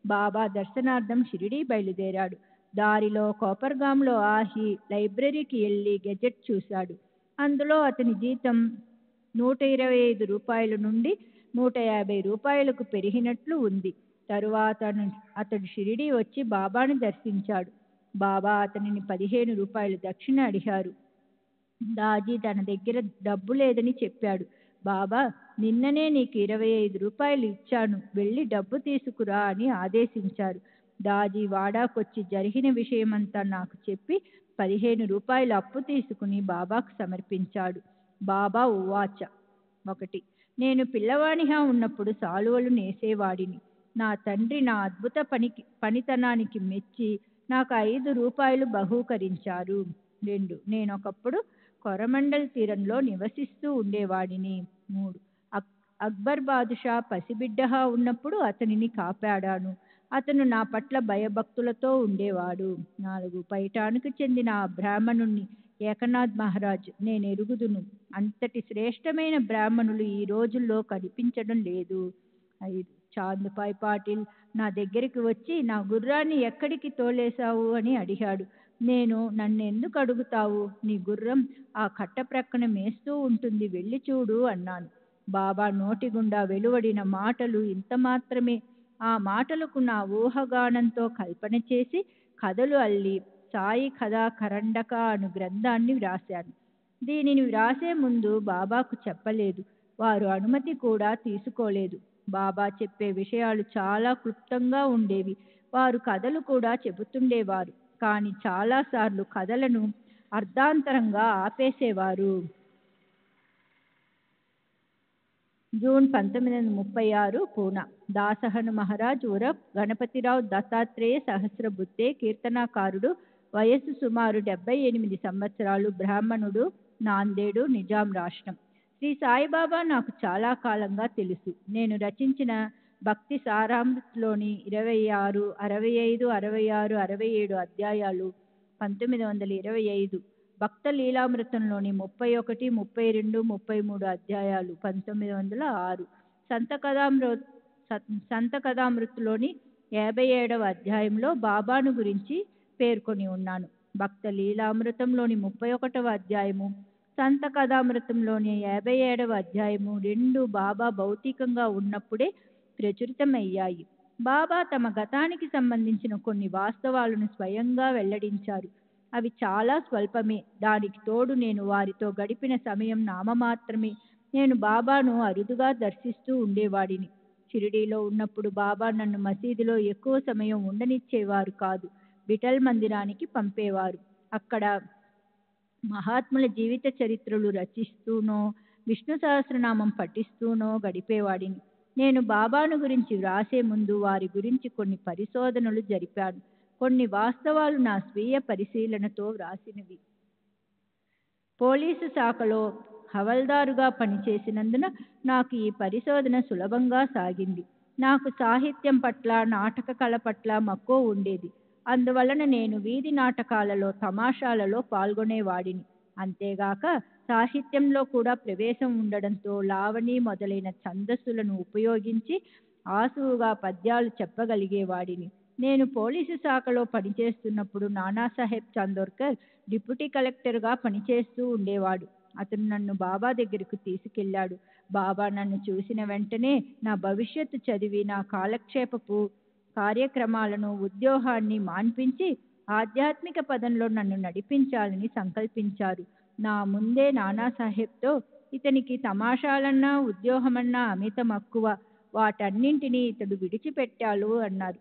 Speaker 3: బాబా దర్శనార్థం షిరిడీ బయలుదేరాడు. దారిలో కోపర్గాంలో ఆగి లైబ్రరీకి వెళ్ళి గెజెట్ చూశాడు. అందులో అతని జీతం 125 రూపాయల నుండి 150 రూపాయలకు పెరిగినట్లు ఉంది. తరువాత అతడు షిరిడీ వచ్చి బాబాను దర్శించాడు. బాబా అతనిని 15 రూపాయలు దక్షిణ అడిగారు. దాజీ తన దగ్గర డబ్బు లేదని చెప్పాడు. బాబా, నిన్ననే నీకు 25 రూపాయలు ఇచ్చాను, వెళ్ళి డబ్బు తీసుకురా అని ఆదేశించారు. దాజీ వాడాకొచ్చి జరిగిన విషయమంతా నాకు చెప్పి 15 రూపాయలు అప్పు తీసుకుని బాబాకు సమర్పించాడు. బాబా ఉవాచ. 1. నేను పిల్లవాడిగా ఉన్నప్పుడు సాలువలు నేసేవాడిని. నా తండ్రి నా అద్భుత పనితనానికి మెచ్చి నాకు 5 రూపాయలు బహూకరించారు. 2. నేనొకప్పుడు కొరమండల్ తీరంలో నివసిస్తూ ఉండేవాడిని. 3. అక్బర్ బాదుషా పసిబిడ్డగా ఉన్నప్పుడు అతనిని కాపాడాను. అతను నా పట్ల భయభక్తులతో ఉండేవాడు. 4. పైఠానుకు చెందిన ఆ బ్రాహ్మణుణ్ణి ఏకనాథ్ మహారాజ్ నేనెరుగుదును. అంతటి శ్రేష్టమైన బ్రాహ్మణులు ఈ రోజుల్లో కనిపించడం లేదు. 5. చాందుపాయ్ పాటిల్ నా దగ్గరికి వచ్చి నా గుర్రాన్ని ఎక్కడికి తోలేశావు అని అడిగాడు. నేను నన్నెందుకు అడుగుతావు, నీ గుర్రం ఆ కట్ట ప్రక్కన మేస్తూ ఉంటుంది, వెళ్ళి చూడు అన్నాను. బాబా నోటి గుండా వెలువడిన మాటలు ఇంత మాత్రమే. ఆ మాటలకు నా ఊహగానంతో కల్పన చేసి కథలు అల్లి సాయి కథా కరండక అను గ్రంథాన్ని వ్రాశాను. దీనిని వ్రాసే ముందు బాబాకు చెప్పలేదు. వారు అనుమతి కూడా తీసుకోలేదు. బాబా చెప్పే విషయాలు చాలా క్లుప్తంగా ఉండేవి. వారు కథలు కూడా చెబుతుండేవారు, కానీ చాలాసార్లు కథలను అర్ధాంతరంగా ఆపేసేవారు. జూన్ 1936 పూనా. దాసహను మహారాజ్ ఉరఫ్ గణపతిరావు దత్తాత్రేయ సహస్రబుద్ధే కీర్తనాకారుడు. వయస్సు సుమారు 78 సంవత్సరాలు. బ్రాహ్మణుడు. నాందేడు, నిజాం రాష్ట్రం. శ్రీ సాయిబాబా నాకు చాలా కాలంగా తెలుసు. నేను రచించిన భక్తి సారామృత్లోని 26, 65, 66, 67 అధ్యాయాలు 1925, భక్త లీలామృతంలోని 31, 32, 33 అధ్యాయాలు 1906, సంత కథామృతిలోని 57వ అధ్యాయంలో బాబాను గురించి పేర్కొని ఉన్నాను. భక్త లీలామృతంలోని 31వ అధ్యాయము, సంత కథామృతంలోని 57వ అధ్యాయము రెండు బాబా భౌతికంగా ఉన్నప్పుడే ప్రచురితమయ్యాయి. బాబా తమ గతానికి సంబంధించిన కొన్ని వాస్తవాలను స్వయంగా వెల్లడించారు. అవి చాలా స్వల్పమే. దానికి తోడు నేను వారితో గడిపిన సమయం నామమాత్రమే. నేను బాబాను అరుదుగా దర్శిస్తూ ఉండేవాడిని. షిరిడీలో ఉన్నప్పుడు బాబా నన్ను మసీదులో ఎక్కువ సమయం ఉండనిచ్చేవారు కాదు. విఠల్ మందిరానికి పంపేవారు. అక్కడ మహాత్ముల జీవిత చరిత్రలు రచిస్తూనో విష్ణు సహస్రనామం పఠిస్తూనో గడిపేవాడిని. నేను బాబాను గురించి వ్రాసే ముందు వారి గురించి కొన్ని పరిశోధనలు జరిపాను. కొన్ని వాస్తవాలు నా స్వీయ పరిశీలనతో వ్రాసినవి. పోలీసు శాఖలో హవల్దారుగా పనిచేసినందున నాకు ఈ పరిశోధన సులభంగా సాగింది. నాకు సాహిత్యం పట్ల, నాటక కళ పట్ల మక్కువ ఉండేది. అందువలన నేను వీధి నాటకాలలో, తమాషాలలో పాల్గొనేవాడిని. అంతేగాక సాహిత్యంలో కూడా ప్రవేశం ఉండడంతో లావణి మొదలైన ఛందస్సులను ఉపయోగించి ఆసువుగా పద్యాలు చెప్పగలిగేవాడిని. నేను పోలీసు శాఖలో పనిచేస్తున్నప్పుడు నానాసాహెబ్ చందోర్కర్ డిప్యూటీ కలెక్టర్గా పనిచేస్తూ ఉండేవాడు. అతను నన్ను బాబా దగ్గరకు తీసుకెళ్లాడు. బాబా నన్ను చూసిన వెంటనే నా భవిష్యత్తు చదివి నా కాలక్షేపపు కార్యక్రమాలను, ఉద్యోగాన్ని మాన్పించి ఆధ్యాత్మిక పదంలో నన్ను నడిపించాలని సంకల్పించారు. నా ముందే నానాసాహెబ్తో, ఇతనికి తమాషాలన్నా ఉద్యోగమన్నా అమిత మక్కువ, వాటన్నింటినీ ఇతడు విడిచిపెట్టాలు అన్నారు.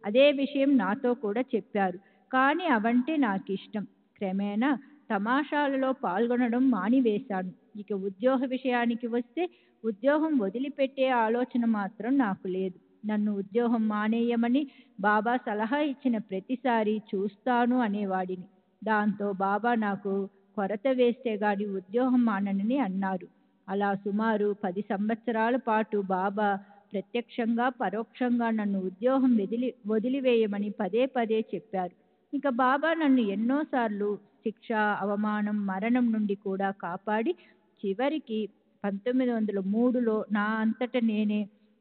Speaker 3: అదే విషయం నాతో కూడా చెప్పారు. కానీ అవంటే నాకు ఇష్టం. క్రమేణా తమాషాలలో పాల్గొనడం మానివేశాను. ఇక ఉద్యోగ విషయానికి వస్తే ఉద్యోగం వదిలిపెట్టే ఆలోచన మాత్రం నాకు లేదు. నన్ను ఉద్యోగం మానేయమని బాబా సలహా ఇచ్చిన ప్రతిసారి చూస్తాను అనేవాడిని. దాంతో బాబా నాకు కొరత వేస్తే గాని ఉద్యోగం మాననని అన్నారు. అలా సుమారు 10 సంవత్సరాల పాటు బాబా ప్రత్యక్షంగా, పరోక్షంగా నన్ను ఉద్యోగం వదిలివేయమని పదే పదే చెప్పారు. ఇక బాబా నన్ను ఎన్నోసార్లు శిక్ష, అవమానం, మరణం నుండి కూడా కాపాడి చివరికి 1903లో నా అంతట నేనే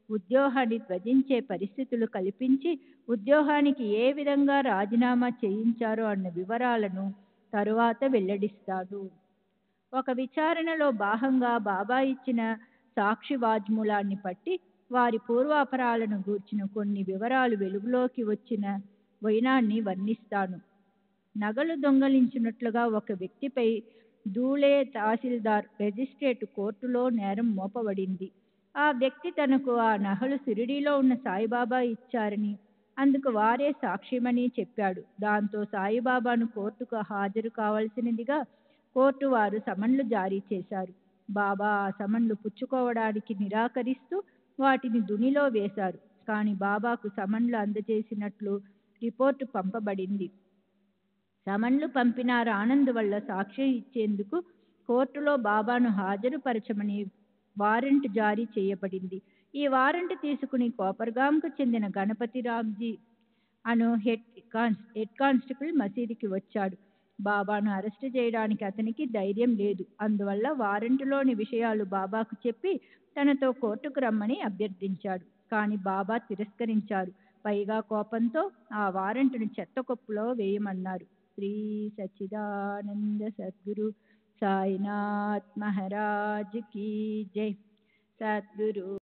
Speaker 3: ఉద్యోగాన్ని త్యజించే పరిస్థితులు కల్పించి ఉద్యోగానికి ఏ విధంగా రాజీనామా చేయించారో అన్న వివరాలను తరువాత వెల్లడిస్తాను. ఒక విచారణలో భాగంగా బాబా ఇచ్చిన సాక్షి వాజ్మూలాన్ని పట్టి వారి పూర్వాపరాలను గూర్చిన కొన్ని వివరాలు వెలుగులోకి వచ్చిన వైనాన్ని వర్ణిస్తాను. నగలు దొంగలించినట్లుగా ఒక వ్యక్తిపై ధూళే తహసీల్దార్ మెజిస్ట్రేట్ కోర్టులో నేరం మోపబడింది. ఆ వ్యక్తి తనకు ఆ నగలు షిరిడీలో ఉన్న సాయిబాబా ఇచ్చారని, అందుకు వారే సాక్ష్యమని చెప్పాడు. దాంతో సాయిబాబాను కోర్టుకు హాజరు కావాల్సినదిగా కోర్టు వారు సమన్లు జారీ చేశారు. బాబా ఆ సమన్లు పుచ్చుకోవడానికి నిరాకరిస్తూ వాటిని దునిలో వేశారు. కానీ బాబాకు సమన్లు అందజేసినట్లు రిపోర్టు పంపబడింది. సమన్లు పంపినారు ఆనంద్ వల్ల సాక్ష్యం ఇచ్చేందుకు కోర్టులో బాబాను హాజరుపరచమని వారెంట్ జారీ చేయబడింది. ఈ వారెంట్ తీసుకుని కోపర్గాంకు చెందిన గణపతిరామ్జీ అను హెడ్ కానిస్టేబుల్ మసీదుకి వచ్చాడు. బాబాను అరెస్టు చేయడానికి అతనికి ధైర్యం లేదు. అందువల్ల వారెంటులోని విషయాలు బాబాకు చెప్పి తనతో కోర్టుకు రమ్మని అభ్యర్థించాడు. కానీ బాబా తిరస్కరించారు. పైగా కోపంతో ఆ వారెంట్ను చెత్తకొప్పులో వేయమన్నారు. శ్రీ సచ్చిదానంద సద్గురు సాయినాథ్ మహారాజ్ కీ జై. సద్గురు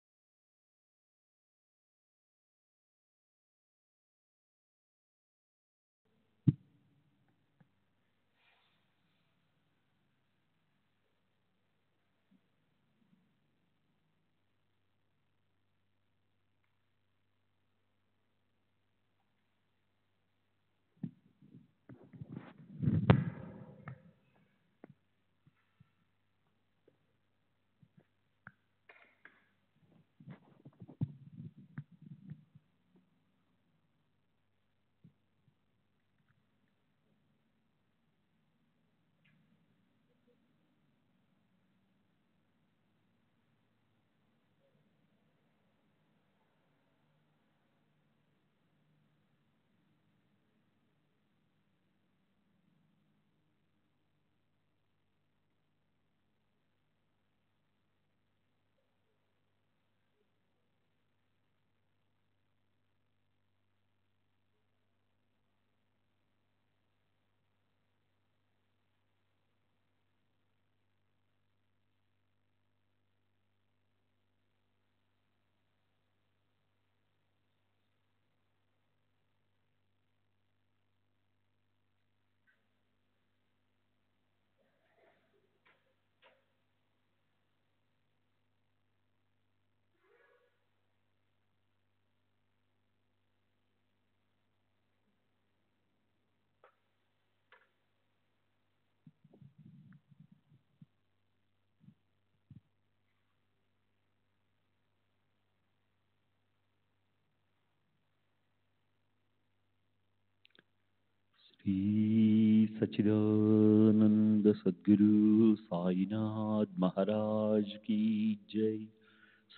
Speaker 2: श्री सच्चिदानंद सद्गुरु साईनाथ महाराज की जय।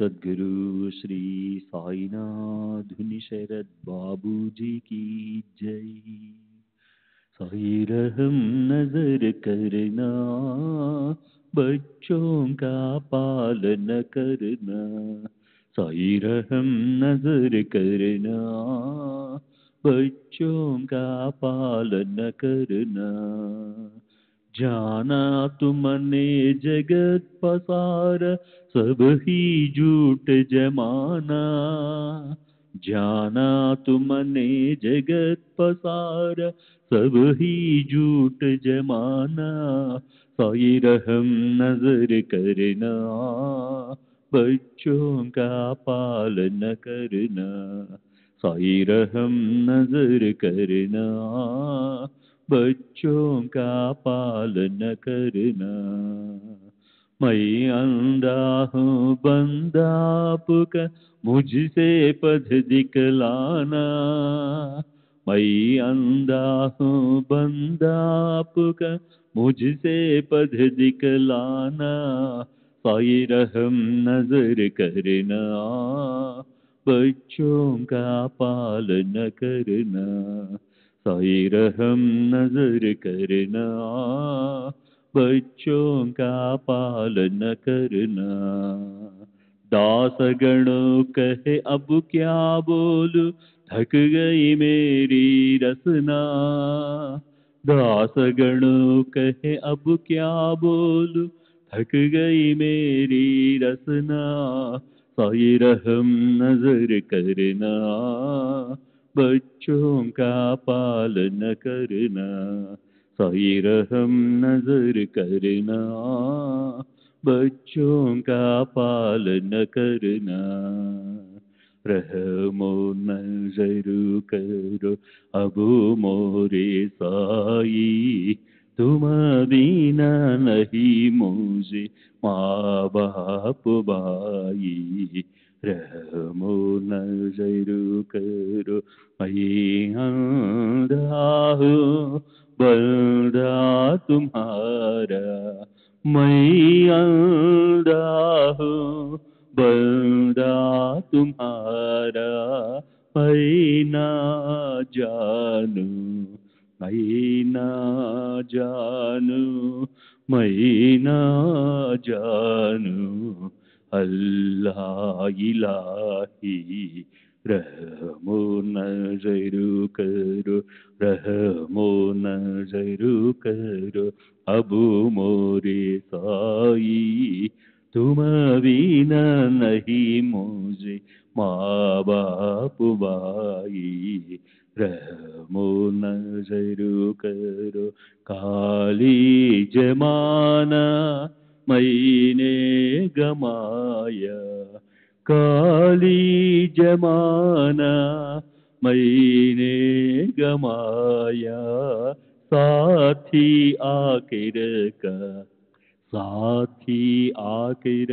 Speaker 2: सद्गुरु श्री साईनाथ धुनी शरद बाबू जी की जय। साई रहम नजर करना, बच्चों का पालन करना। साई रहम नजर करना, बच्चों का पालन करना। जाना तुमने जगत पसार, सब ही झूठ जमाना। जाना तुमने जगत पसार, सब ही झूठ जमाना। साई रहम नजर करना, बच्चों का पालन करना। साई रहम नजर करना, बच्चों का पालन करना। मैं अंधा हूँ बंदा आपका, मुझसे पथ दिखलाना। मैं अंधा हूँ बंदा आपका, मुझसे पथ दिखलाना। साई रहम नजर करना, बच्चों का पालन करना। साई रहम नजर करना, बच्चों का पालन करना। दास गणों कहे अब क्या बोलूं, थक गई मेरी रसना। दास गणों कहे अब क्या बोलूं, थक गई मेरी रसना। साई रहम नजर करना, बच्चों का पालन करना। साई रहम नजर करना, बच्चों का पालन करना। रहमो नजर करो अब मोरे साई, तुम बिना नहीं मुझे माँ बाप भाई। रहमो नजर करो मैं अंधा हूँ बंदा तुम्हारा। मैं अंधा हूँ बंदा तुम्हारा। मैं ना जानू, मैं ना जानू, मैं ना जानू। अल्लाह इलाही रहमो नजर करो, रहमो नजर करो, अब मोरे साई तुम बिना नहीं मुझे माँ बाप भाई, रहमो नजर करो। काली जमाना मैंने गमाया, काली जमाना मैंने गमाया, साथी आखिर का, साथी आखिर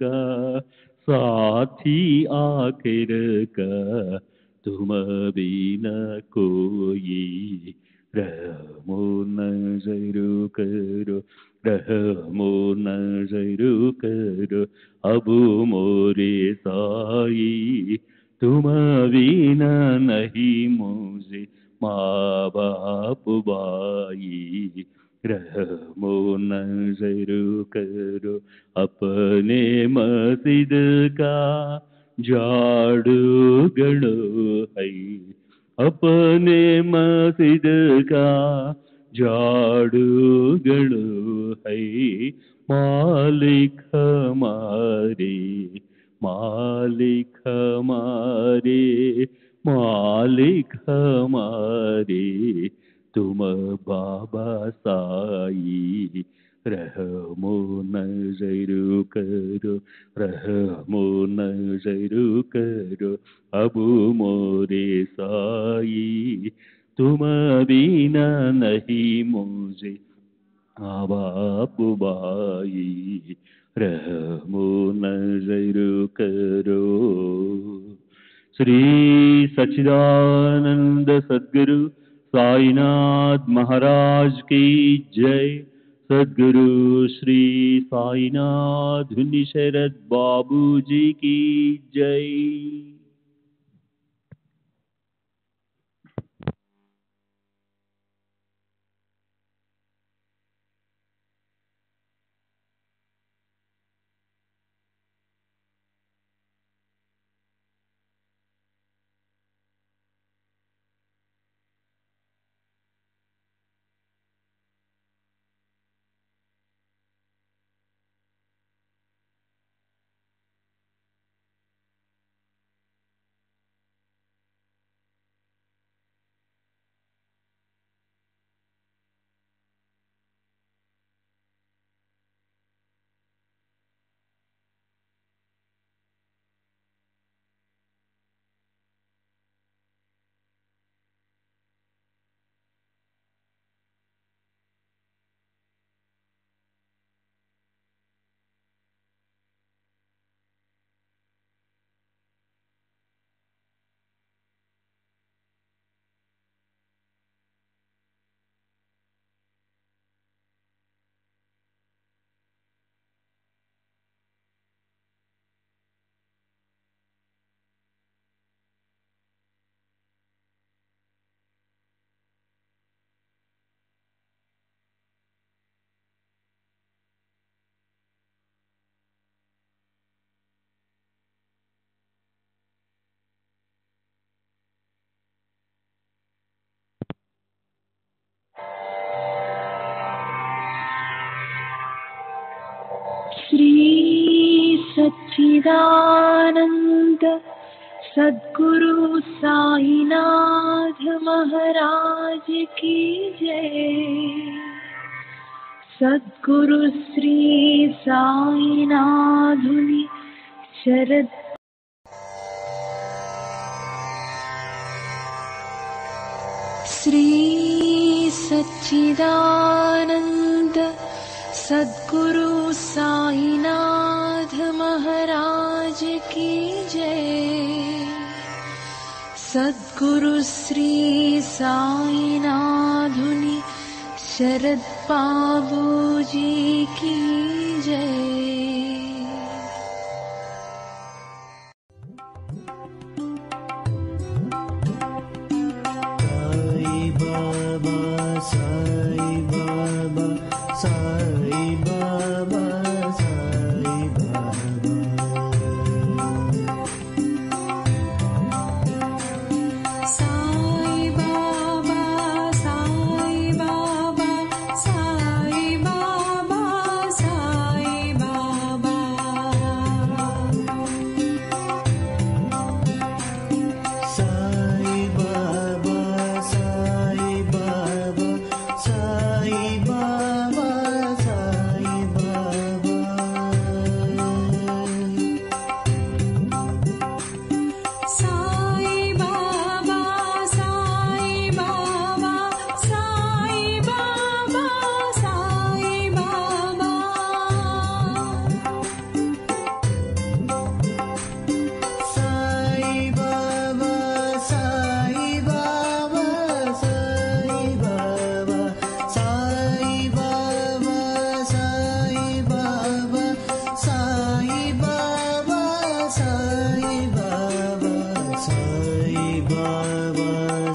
Speaker 2: का, साथी आखिर का, तुम बिना कोई, रहमो नजर करो, रहमो नजर करो, अब मोरे साई तुम बिना नहीं मुझे माँ बाप भाई, रहमो नजर करो। अपने मस्जिद का झाड़ू गड़ो है, अपने मस्जिद का झाड़ू गड़ो है, मालिक हमारे, मालिक हमारे, मालिक हमारे तुम बाबा साई, रहमो नजर करो, रहमो नजर करो, अब मोरे साई तुम बिना नहीं मुझे माँ बाप भाई, रहमो नजर करो। श्री सच्चिदानंद सद्गुरु साईनाथ महाराज की जय। सद्गुरु श्री साईनाथ धुनी शरद बाबू जी की जय।
Speaker 1: श्री सच्चिदानंद सद्गुरु साईनाथ महाराज की जय। सद्गुरु श्री साईनाथुनि शरद श्री सच्चिदानंद सद्गुरु साईनाथ महाराज की जय। सद्गुरु श्री साईनाथुनि शरद बाबू जी की जय।